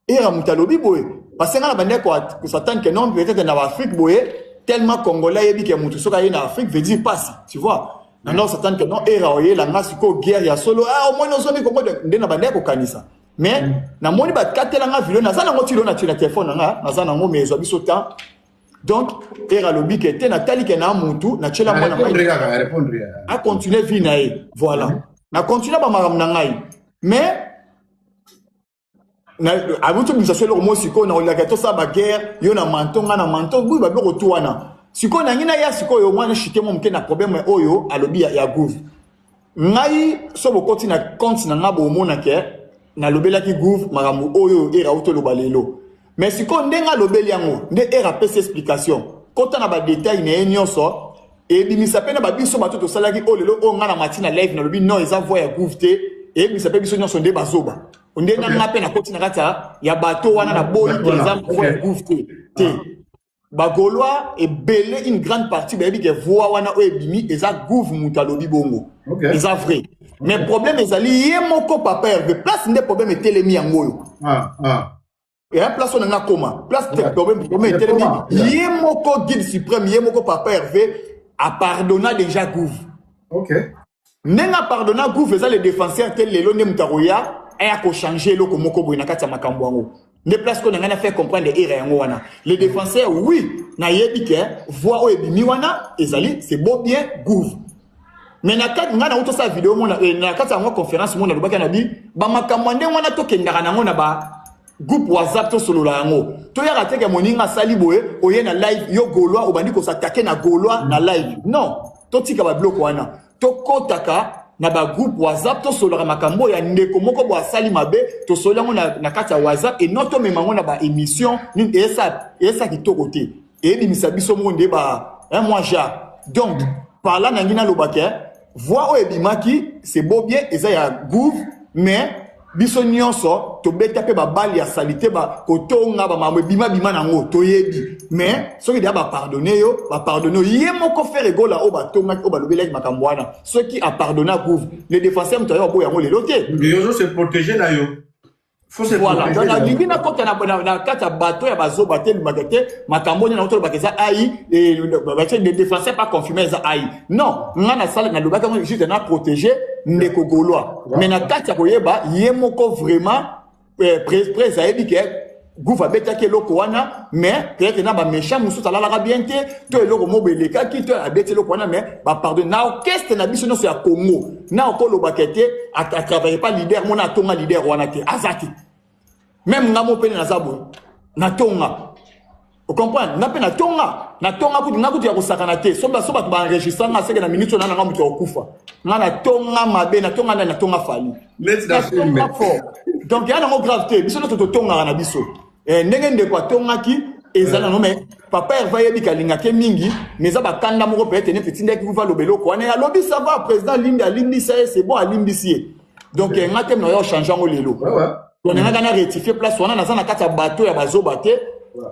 Speaker 3: era mutalobi boye parce que na bande ko s'attendre que non peut-être na Afrique boye tellement congolais yebi ke mutu soka na Afrique veut dire passe tu vois. Non, ça tente que non, era oye la ngasiko guerre ya solo au moins nous on est comme de na bande ko kanisa mais na moni ba katela nga vidéo na za na ngoti lo na téléphone nga na za na ngo mezo biso temps donc era lobi que te na tali que na mutu na chela mona
Speaker 2: répondre
Speaker 3: a continuer vie na voilà na continuer ba maram na ngai mais na abutu bisaselo ko mo siko na olaka to sa ba guerre yo na mantonga na mantonga bu ba boko tuwana siko na ngina ya siko yo mwana shite mo mke na problème oyo alobi ya gouv ngai so bokoti na compte na ngabo mona ke na lobela ki gouv marambo oyo era auto lobalelo mais siko ndenga lobeli yango nde era pese explication kota na ba détail na enyoso et bimisa pena ba biso bato to salaki olelo o ngana matina live na lobi non eza voix ya gouv te et bimisa pe biso nyonso nde bazoba onde na ngape na koti na kata ya bato wana na boyi par exemple voix ya gouv te Bagolois et belé une grande partie baby que voix wana o ebimi eza gouv mutalobi bongo eza vrai mais problème ezali yemoko papa Hervé place ndé problème etelemi yango et un place on a comment place problème etelemi yemoko guide suprême yemoko papa Hervé a pardonné déjà gouv nenga pardonner gouv eza les défenseurs tel lelo ne mutaroya et a ko changer loko moko boy na kati makambo yango. Ne place qu'on a fait comprendre les wana. Les défenseurs, oui, na yebike, voix o ebimi wana, ezali, c'est beau bien, gouv. Mais na kat ngana auto sa vidéo mona na kat sa conférence mona lobaka na bi, ba makamande wana to kendaka na ngona ba groupe WhatsApp to solo la yango. To ya rateke moninga sali boye, oye na live yo Gaulois obandi ko s'attaquer na Gaulois na live. Non, to tika ba bloc wana. To kotaka na ba groupe WhatsApp to solo makambo ya ndeko moko bo asali mabe to solo yango na kati ya WhatsApp et noto memango na ba émission ni esa kitoko te et bimisa biso mo nde ba un mois ja donc par là nangina lobake voix o ebimaki c'est beau bien eza ya gouv mais biso nyonso to beta pe ba bali ya salité ba kotonga ba mamwe bima nango to yebi mais soki dia ba pardonner yo ye moko faire egola o ba tonga o ba lobela makambo wana ceux qui a pardonné gouv les défenseurs mtoyo bo yango lelo te
Speaker 2: yo se protéger na yo faut se
Speaker 3: voilà
Speaker 2: protéger
Speaker 3: donc lingi na kota na kata bato ya bazo batel magate makambo na to bakeza ai et les défenseurs pas confirmer ça ai non ngana sala na lobaka ngo juste na protéger ndeko golois mais na kata koyeba ye moko vraiment près ayebi ke gouva beta ke loko wana mais peut-être na ba méchant musu talala bien te to eloko mobeleka ki to abete loko wana mais ba pardon na orchestre na biso no ya Congo na okolo bakete à travailler pas leader mona tonga leader wana te azati même ngamo pene na zabo na tonga vous comprenez na tonga kuti ya kusakana te soba ba enregistrant na seke na minute na ngamo to okufa na tonga mabe na tonga fali donc yana mo gravité biso no to tonga na biso ndenge ndeko tonga ki ezala no mais papa herva yebi kalinga ke mingi mais za bakanda moko peut-être ne petit ndeki kuva lobelo ko wana lobby ça va président Limbi ça c'est bon à Limbi si donc ngatem no yo changer ngo lelo on a gana rectifier place wana na za na kata bateau ya bazo bate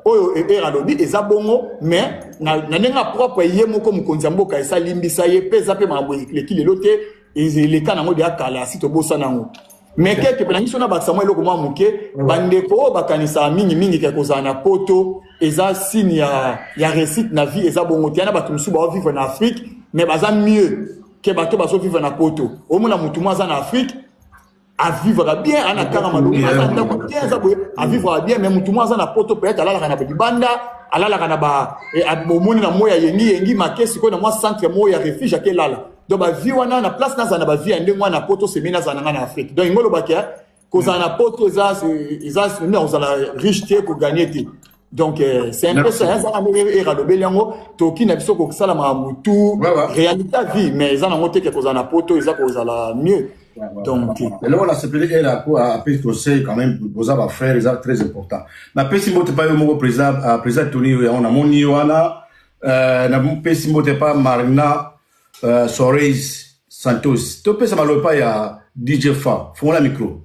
Speaker 3: oyo era lobby eza bongo mais na nenga propre ye moko mukonzi mboka esa Limbi ça ye pesa pe mabo leki lelo te les kana ngo dia kala si to bosa nango mais quelque peu na bakisa moi eloko mwa muke bandeko bakanisa mingi ke kozana poto eza signe ya réussite na vie eza bongo tiana batu musu ba vivre en Afrique mais baza mieux que bato baso vivre na poto au mona mutu mwa na Afrique à vivre bien ana kara malobi à vivre bien mais mutu mwa na poto peut-être ala la na banda ala la na ba bomoni na moya yengi makesi ko na mwa centre moya refuge akelala donc ba vie wana na place na zana ba vie ndenge wana poto semina zana na Afrique donc ngolo bakia ko zana poto za mais on zala riche te ko gagner te donc c'est un peu ça ça era do belango to ki na biso ko sala ma mutu réalité vie mais zana ngote ke ko zana poto za ko zala mieux donc
Speaker 2: et là on a s'appelé era ko a petit conseil quand même vous avez faire c'est très important na pesi mote pas mo président Tony on a moni wana na pesi mote pas Marina Soares Santos. Tu peux savoir pas ya DJ Fa. Font la micro.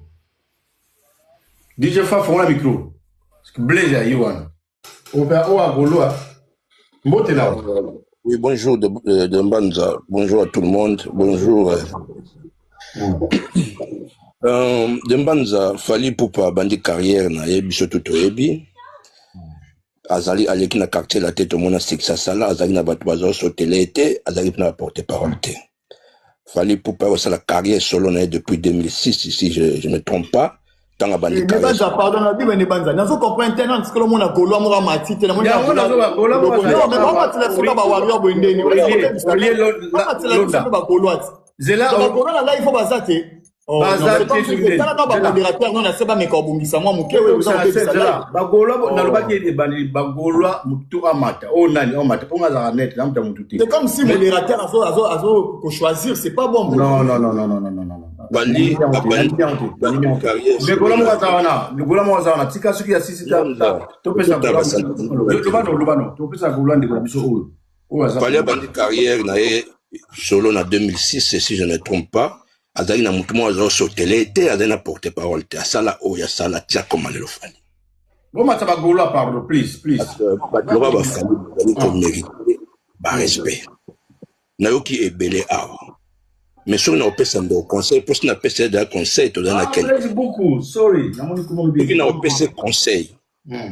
Speaker 2: DJ Fa font la micro. Parce que Blaise ya Yohan. Au à Gaulois. Mbote là.
Speaker 9: Oui, bonjour de Mbanza. Bonjour à tout le monde. Bonjour. De Mbanza, Fali Poupa bandi carrière na yebi surtout to yebi. Azali aleki na quartier la tête au mona siksa sala azali na bato bazo sotelete azali na porter parole te Fali Poupa la carrière solo na depuis 2006 ici je ne me trompe pas tant abandi carrière
Speaker 3: ne pardon na bibe ne banza nazo comprendre tellement parce que le mona golo mo mati te na mona golo mo mais mama tele fuka ba warrior bo ndeni ba golo ati zela ba golo na live fo bazate modérateur non c'est pas mes korbungisa moi muke we
Speaker 2: bagolo na lobaki de bani bagolo mutu amata o nani o mata ponga za net na mutu mutu
Speaker 3: c'est comme si modérateur azo ko choisir c'est pas bon
Speaker 2: non
Speaker 9: bandi
Speaker 2: bagolo mo zawana tika suki ya sisi to pesa lobano to pesa golo ndi ko biso o
Speaker 9: Fali bandi carrière na solo na 2006 si je ne me trompe pas azali na mutu mwa zo sotele te azali na porte parole te asala oya sala tia comme le Fali
Speaker 2: bon mata ba golo pardon please
Speaker 9: ba droit ba Fali ko mériter ba respect na yoki ebele awa mais sur na opesa ndo conseil pour na pesa da conseil to dana quel
Speaker 2: beaucoup sorry na moni comment bien
Speaker 9: na opesa conseil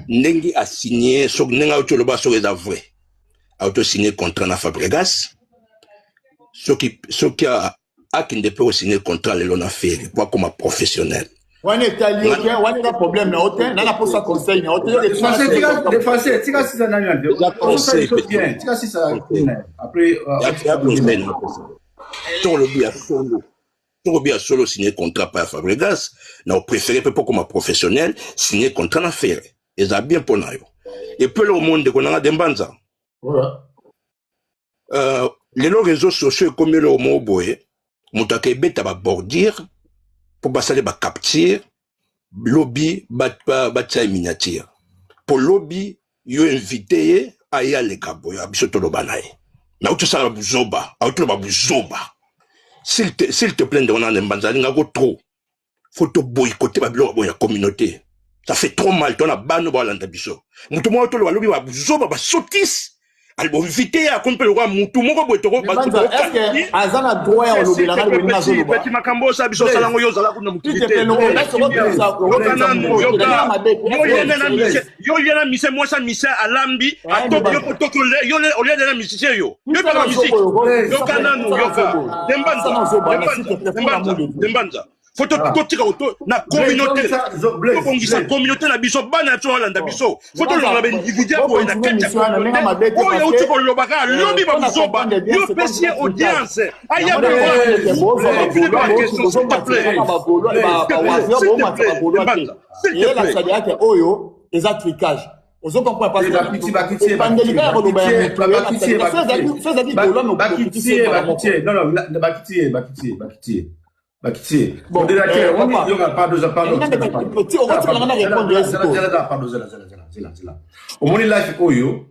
Speaker 9: ndengi a signé so nenga auto loba so eza vrai auto signé contrat na Fabregas ce qui a qui ne peut signer contrat le long affaire quoi comme professionnel
Speaker 3: on est allé on a problème na hôtel na pour ça conseil na hôtel
Speaker 2: défenseur tika si ça na bien tika si ça après
Speaker 9: tout le bien solo signer contrat par Fabregas na préféré peu comme professionnel signer contrat na affaire et ça bien pour nayo et peu le monde de konanga dembanza les réseaux sociaux comme le mot boye Moutaka ebeta ba bordir pour basale ba capture lobby batia miniature. Pour lobby yo invité à y aller kabo ya biso to lobanaye. Na utu sala buzoba, autu ba buzoba. S'il te plaît de on a mbanzali nga go trop. Faut te boycotter ba bilo ya communauté. Ça fait trop mal ton abano ba landa biso. Mutu mo to lobby ba buzoba ba sotis. Alors, invité à compter le roi Moutou, mon robot, est-ce
Speaker 3: que Azan a droit à l'obéir à l'obéir?
Speaker 9: Petit Macambo, ça, Bissot Salango, Yosa, vous nous quittez. Yo, y a la mise, moi, ça, mise à Lambi, à Tokyo, yo, au lieu de la mise, yo. Yo, pas la musique. Yo, Kanan, Yoka. Dembanza. Faut que la communauté, la communauté, la biso, banatural, la biso. Faut que l'on ait individu pour une quête. Oh, il y a aussi pour le bagarre, l'homme va vous omba. Yo, pessier audience. Aïe,
Speaker 2: Bakiti. Modérateur, on n'y aura pas de au moins life oyo.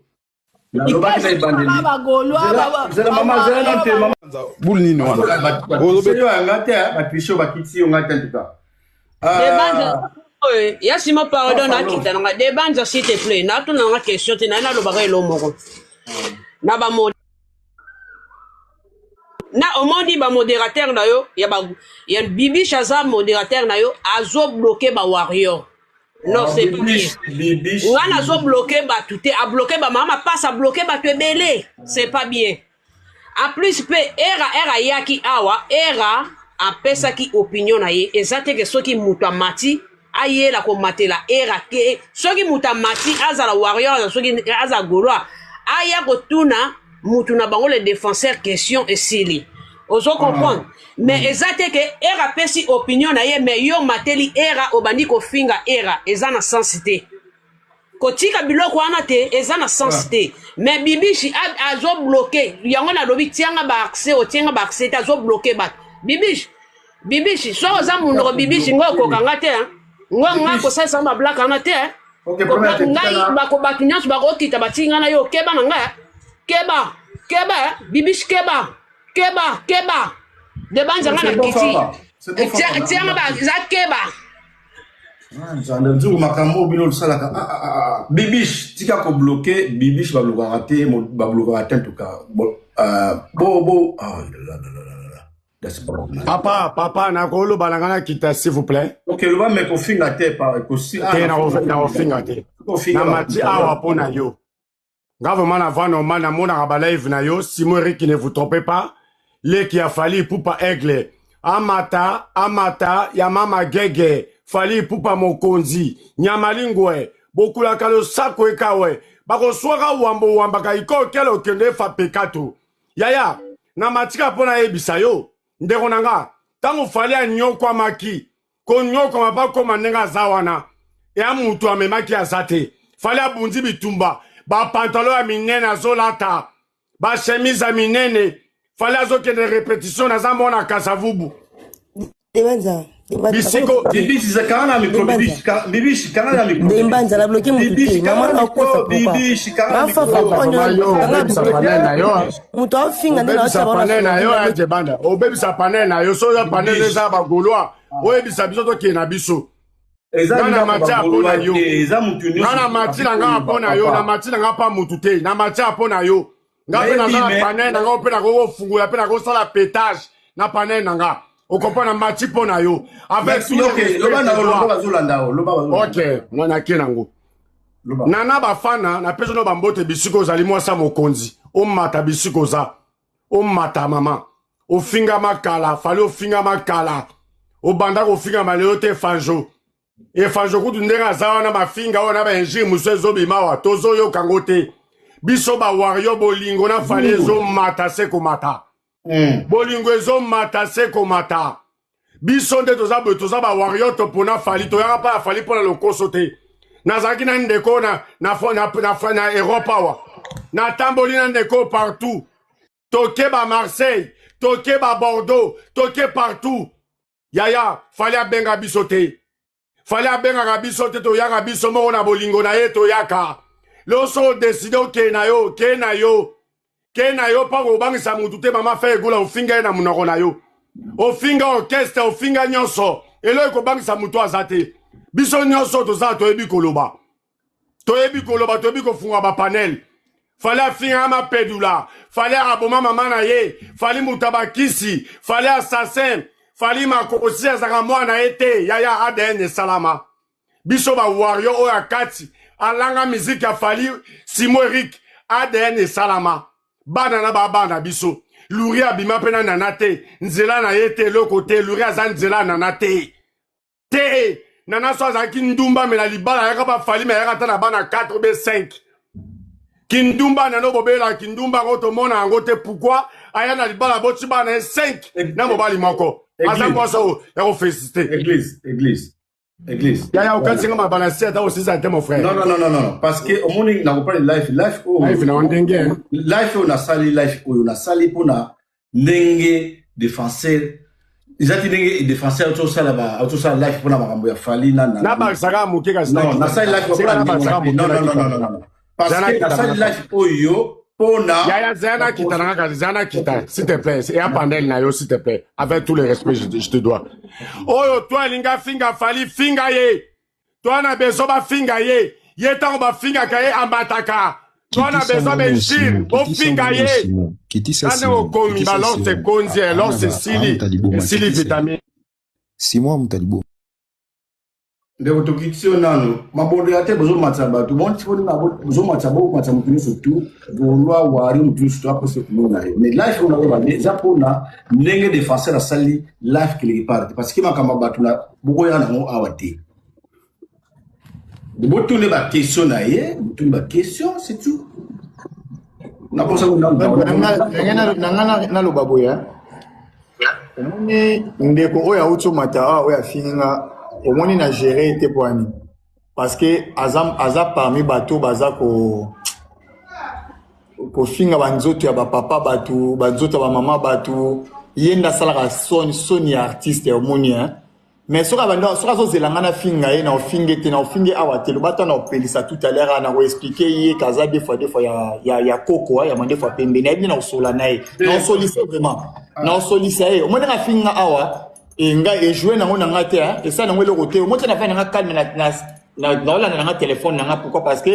Speaker 1: Yasima pardon na kitana de banza s'il te plaît na tuna nga question te na lo bagay lo moko na ba na au moins dit ba modérateur na yo ya Bibi Chaza modérateur na yo azo bloquer ba warrior. Non, c'est pas bien. On a zo bloqué ba tout a bloqué ba mama passe à bloquer ba te belé. C'est pas bien. En plus pe era yaki awa era a pesa ki opinion na ye ezate ke soki muta mati aye la ko matela era ke soki muta mati azala warrior soki aza goloa aya ko tuna mutuna bango les défenseurs question et sili. Ozo comprendre. Mais ezate ke era pesi opinion na ye mais yo mateli era obandi ko finga era ezana sensité. Kotika biloko wana te ezana sensité. Mais Bibishi azo bloqué. Yango na lobi tianga ba accès o tianga ba accès azo bloqué ba. Bibishi so za munoko Bibishi ngoko kanga te hein. Nga ko sa ma black ana te hein. OK problème ngai ba ko bakinyas ba ko kita batinga na yo keba na nga. Keba Bibishi keba. De banza nga na kiti. Tianga ba za keba.
Speaker 2: Bibish, tika ko bloqué, Bibish va bloquer en tout cas.
Speaker 6: Papa, na kolo balangana kita s'il vous plaît.
Speaker 2: OK, le va me ko finga te par ko si.
Speaker 6: Na finga te. Na mati awa pona yo. Gravement avant normal na mona ba live na yo, Simon Rick ne vous trompez pas. Les qui a fallu pour pas aigle. Amata, ya mama gege. Fali pupa mokonzi nyamalingwe bokula kalo sako ekawe bako swaka wamba kaiko kelo kende fa pekato yaya na matika pona ebisa yo ndeko nanga tango fali anyoko maki ko nyoko mabako manenga zawana ya mutu amemaki azate fali abunzi bitumba ba pantalon ya minene azolata ba chemise ya minene fali azokende répétition na zambona kasavubu
Speaker 10: Debanza.
Speaker 2: Bisiko, Bibishi zakana mikro, Bibishi kana mikro.
Speaker 10: Debanza la bloqué mututé. Maman na kosa
Speaker 2: Bibishi kana mikro.
Speaker 10: Mutu afinga ndena
Speaker 6: sapane na yo ya jebanda. O bebi sapane na yo so ya panene za ba golwa. O bebi sabiso to ke na biso. Na mati apona yo. Na mati na nga apona yo, na mati na nga pa mutute, na mati apona yo. Nga pe na za panene na nga pe na go fungula pe na go sala pétage na panene na nga. On comprend la mati pona yo. Avec tout OK, mwana kenango. Nana bafana na peso no bambote bisiko zali mwasa mokonzi. O mata bisiko za. O mata mama. O finga makala, fali o finga makala. O banda ko finga maleote fanjo. E fanjo kutu ndera zawa na mafinga ona ba enji musezo bimawa tozo yo kangote. Biso ba wario bolingo na fali zo mata seko mata. Bolingo ezo mata seko mata. Biso nde toza ba warrior to pona fali to yaka pa fali pona lokoso te. Nazaki na ndeko na Europa wa. Na tamboli na ndeko partout. Toke ba Marseille, toke ba Bordeaux, toke partout. Yaya, fallait benga bisote. Fallait benga bisote to yaka bisomo na bolingo na ye to yaka. Loso décidé kenayo, kenayo pa ko bangisa mutu te mama fe gola ofinga na munoko na yo. Ofinga orchestre, ofinga nyonso. Elo ko bangisa mutu azate. Biso nyonso to za to ebi koloba. To ebi ko funga ba panel. Fallait finga ma pedula. Fallait aboma mama na ye. Fallait mutabakisi. Fallait assassin. Fallait makosi azaka mwana ete. Yaya ADN salama. Biso ba wario o akati. Alanga musique ya Fally Simo Eric ADN salama. Bana na bana biso. Luri abima pena nanate. Nzela na yete lo côté. Luri azan nzela nanate. Te. Nana so azaki ndumba me na libala yaka ba Fally me yaka tana bana 4 b 5. Kindumba nano bobela kindumba ngoto mona ngote pourquoi aya na libala boti bana 5 na mobali moko. Asa kwa so yako féliciter. Église. Yaya ukansinga mabalancer ta aussi ça mon frère.
Speaker 2: Non. Parce que au monde n'a pas de life
Speaker 6: na ondenge.
Speaker 2: Life on a sali pona ndenge défenseur. Ils ont dit défenseur tout ça là-bas, tout ça life pona makambo ya Fally na. Na ba saka muke ka saka. Non, na sali life pona non. Parce que na sali life oyo pona. Yaya zana kita, s'il te plaît, et appendel na yo s'il te plaît, avec tout le respect je te dois.
Speaker 6: Oyo toi linga finga Fally finga ye. Toi na besoin ba finga ye. Ye ta ba finga ka ye ambataka. Toi na besoin be shir, o finga ye. Ane o komi balance se konzi, lance sili vitamine.
Speaker 11: Simon Mutalibo.
Speaker 2: Ndeko tokitio nano mabondo yate bozo mataba tu bon tifoni mabondo bozo mataba ko mataba mutuni surtout bolwa wari mutuni surtout après ce kumona mais life on a ba zapona ndenge défenseur la sali life quelque part parce que makamba batula boko yana mo awate de botune ba question na ye botune ba question c'est tout na posa ko
Speaker 3: na lo baboya ndeko oya uto mata oya finga au moins il a géré était pour ami parce que azam parmi bateau baza ko finga banzoto ya ba papa bateau banzoto ba mama bateau yenda sala son artiste au monia mais soka banda soka zo zelanga na finga ye na ofinge awate lo bato na opelisa tout à l'heure na ko expliquer ye kaza des fois ya koko ya mande fois pembe na bien na osola nae na solisa vraiment na solisa ye au moins na finga awa et nga jouer nango nanga te et ça nango le côté moi tu na fait nanga calme na téléphone nanga pourquoi parce que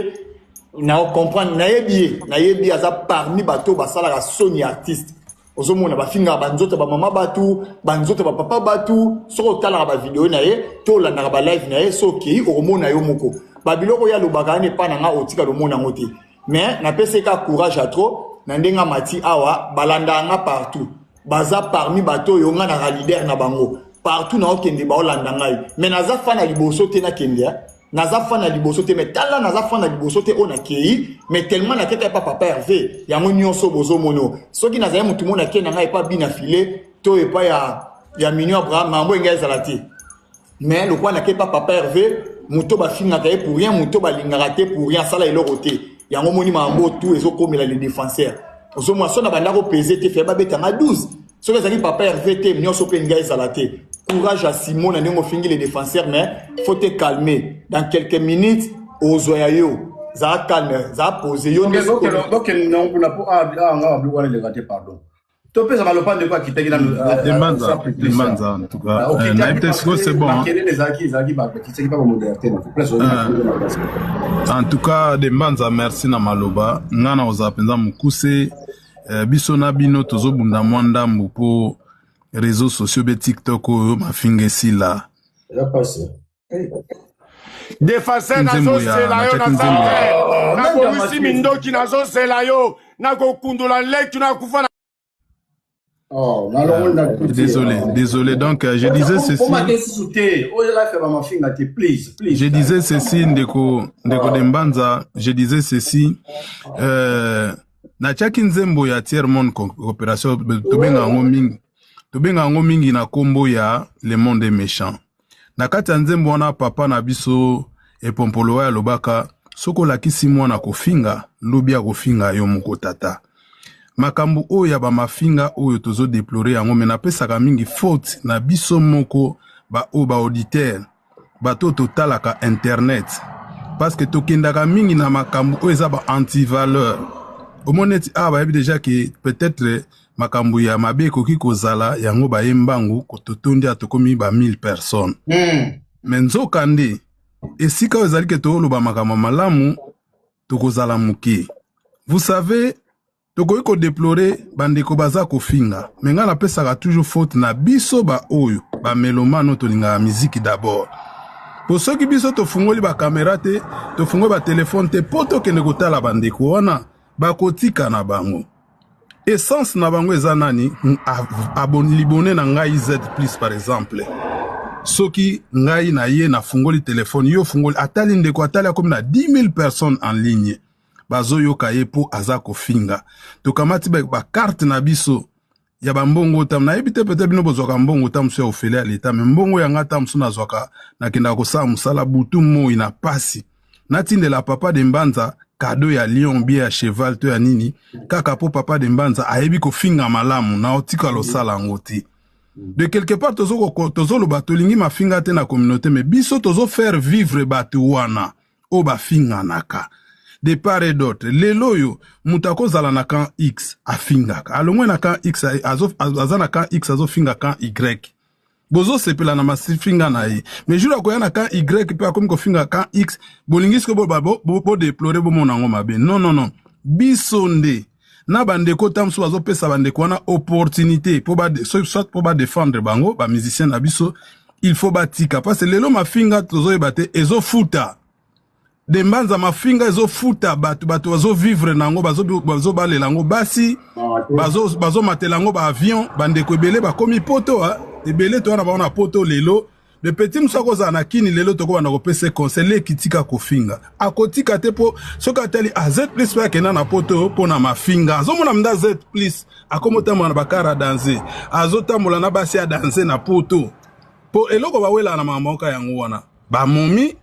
Speaker 3: na comprendre na yebi aza parmi bato basala la Sony artiste ozomona ba finga banzoto ba mama batu banzoto ba papa batu soko tala ba vidéo na ye to la na ba live na ye soki omona yo moko ba biloko ya lobaka ne pa nanga otika lo mona ngote mais na pese ka courage à trop na ndenga mati awa balanda nga partout baza parmi bato yonga na leader na bango partout na okende ba olanda ngai mais naza fana liboso te na kende naza fana liboso te mais tala naza fana liboso te ona kei mais tellement na tete pa papa Hervé yango nyonso bozo mono soki naza mutu mona ke na ngai pa bina filé to e pa ya minio Abraham mambo ngai zalati mais le quoi na ke pa papa Hervé muto ba finga ka pour rien muto ba lingaka te pour rien sala eloko te yango moni mambo tout ezokomela les défenseurs ozo mo sona banda ko peser te fait ba betanga 12 so que ça dit papa Hervé te nyonso pe ngai zalati courage à Simon et nous finir les défenseurs mais faut te calmer dans quelques minutes aux oyayo ça calme ça poser yo
Speaker 2: donc non pour la on le rater pardon to pesa malopa de quoi qui te
Speaker 12: demande en tout cas c'est bon en tout cas demande merci na maloba ngana ozapenza mukuse biso na bino tozobunda mwanda mpo réseaux sociaux be TikTok o mafinga sila
Speaker 6: défenseur nazo sela yo na sambe na ko wisi mindoki nazo sela yo na ko kundula lek na kufa
Speaker 12: désolé donc je disais ceci je disais ceci ndeko Dembanza je disais ceci na chaki nzembo ya tiers monde coopération tobenga ngo mingi na kombo ya le monde est méchant na kati nzembo wana papa na biso epompolo ya lobaka soko lakisi mwana kofinga lobia kofinga yo moko tata makambu oyo ya bamafinga oyo tozo déploré yango me napesaka mingi faute na biso moko ba auditeur bato totalaka internet parce que tokendaka mingi na makambu oyo eza ba anti-valeur omoneti bayebi déjà que peut-être makambu ya mabe ekoki kozala yango baye mbangu kototondi atokomi ba 1000 personnes me nzoka nde esika oyo ezali ke toloba makambo malamu tokozala moke. Vous savez tokoki kodéplore bandeko baza kofinga me nga napesaka toujours faute na biso ba oyo bamelomano tolingaka miziki d'abord po soki biso tofungoli bakamera te tofungoli batelefone te po tokende kotala bandeko wana bakotika na bango. Essence na bango eza nani? Libone na ngai Z plus par exemple. Soki ngai na ye na fungoli telefone yo fungoli atali ndeko atali akomi na 10 000 personnes en ligne. Bazo yoka ye po aza kofinga. Tokamati ba carte na biso ya bambongo tam na ebite peut-être bino bozwaka mbongo tam so ofele à l'état mais mbongo yanga tam so nazwaka nakenda kosala musala butu moi na pasi. Natindela papa de Mbanza cadeau ya lion bie ya cheval to ya nini kaka po papa de Mbanza ayebi kofinga malamu na otika losala ngoti. De quelque part tozo lo batolingi mafinga te na communauté mais biso tozo faire vivre batu wana o bafinga naka. De part et d'autre, lelo yo mutako zala na kan X afingaka. Alongwe na kan X azana kan X azo finga kan Y. Bozo sepela na masifinga na ye. Mais jura ko yana kan Y pe akomi ko finga kan X, bolingisko bo déplorer bo monango mabe. Non. Bisonde na bandeko tamso azo pesa bandeko wana opportunité pour soit pour ba défendre bango ba musicien na biso, il faut batika parce que lelo mafinga tozo ebate ezo futa. De Mbanza mafinga ezo futa batu bazo vivre nango bazo bale lango basi bazo matelango ba avion bandeko ebele bakomi poto ebele to wana ba poto lelo de petit musako za na kini lelo toko bana ko pese conseiller kitika kofinga akotika te po soka tali Z plus pa kena na poto po na mafinga azomona mnda Z plus akomota mwana bakara danser azotambola na basi ya danser na poto po eloko bawela na mamoka yango wana ba momi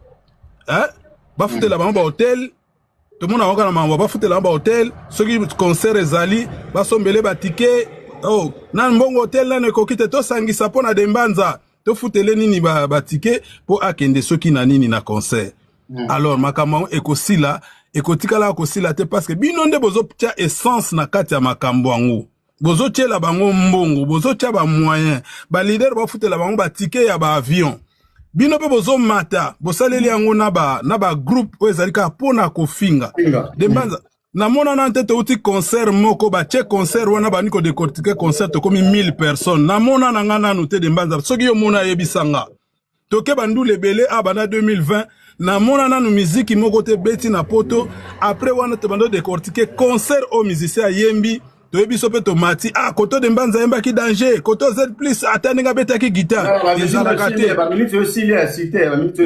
Speaker 12: bafutela bango ba hotel to mona waka na mamba bafutela ba hotel soki concert ezali basombele ba ticket na mbongo hotel na nekokite to sangisa pona de Mbanza to futele nini ba ticket po akende soki na nini na concert. Alors makambo ekosila ekotikala kosila te parce que bino nde bozo tia essence na kati ya makambo yango bozo tiela bango mbongo bozo tia ba moyen ba leader bafutela bango ba ticket ya ba avion. Bino pe bozo mata bosaleli yango na ba groupe o ezalika pona kofinga de Mbanza na mona na tete uti concert moko ba che concert wana ba niko décortiquer concert to komi 1000 personnes na mona na ngana no te de Mbanza soki yo mona yebisanga toke bandu lebele abana 2020 na mona na no musique moko te beti na poto après wana te bando décortiquer concert au musicien yembi to ebiso pe to mati koto de Mbanza yemba ki danger koto Z plus ataninga beta ki guitare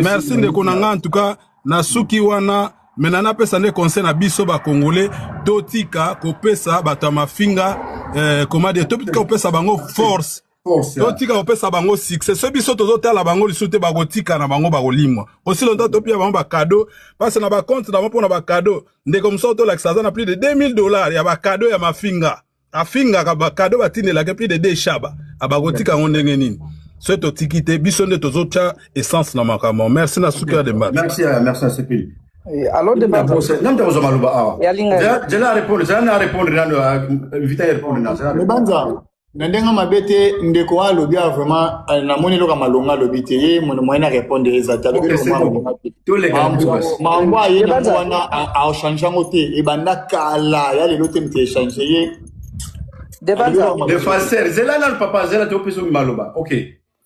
Speaker 12: merci de konanga en tout cas na suki wana menana pesa ne conseil na biso ba congolais totika kopesa bato mafinga comment dire totika kopesa bango force totika kopesa bango succès so biso tozotala bango lisute bagotika na bango bagolimwa aussi longtemps topia bango ba cadeau parce na ba compte na mpona ba cadeau ndeko msoto la kisaza na plus de $2000 ya ba cadeau ya mafinga afinga ka ba cadeau batindela ke plus de 2 shaba abagotika ngondenge nini so totikite biso nde tozotia essence na makambo merci na suka de mba
Speaker 2: merci à Sepil.
Speaker 13: Alors de Mbanza
Speaker 3: na ndenga mabete ndeko wa lobi vraiment na moni loka malonga lobi te ye moyen répondre ezata mambo aye na wana a changer ngote e banda kala ya lelo te mte changer ye
Speaker 2: de facer zela na papa zela te opeso maloba OK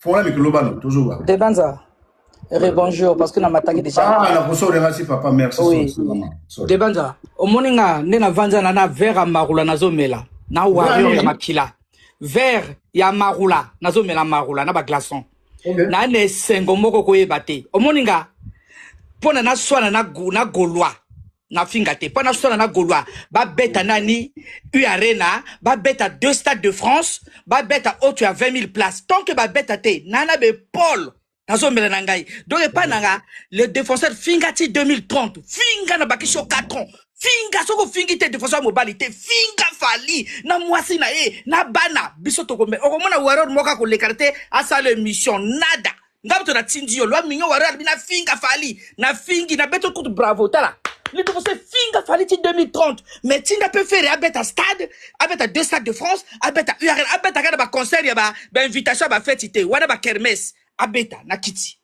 Speaker 2: fona mikoloba no toujours
Speaker 13: de Mbanza bonjour parce que na mataki déjà
Speaker 2: la bonsoir merci papa merci
Speaker 13: de Mbanza o moninga ndena vanza na vera marula nazomela na warrior ya makila ver ya marula nazomela marula na ba glaçon na ne sengo moko koyeba te o moninga pona na swana na golwa na finga te pona swana na golwa ba beta nani U Arena ba beta 2 stades de France ba beta autre à 20 000 places tant que ba beta te nana be Paul nazo mela na ngai donc epa nanga le défenseur finga ti 2030 finga na bakisho 4 ans finga soko fingi te défenseur mobile te finga fali na mwasi na ye na bana biso tokome okomona warrior moka ko lekarte asala émission nada ngabuto na tindi yo lwa minyo warrior bina finga fali na fingi na beto coup bravo tala le défenseur finga fali ti 2030 mais tinda peut faire abeta stade abeta 2 stades de France abeta URL abeta kada ba concert ya ba invitation ba fête te wana ba kermesse abeta na kiti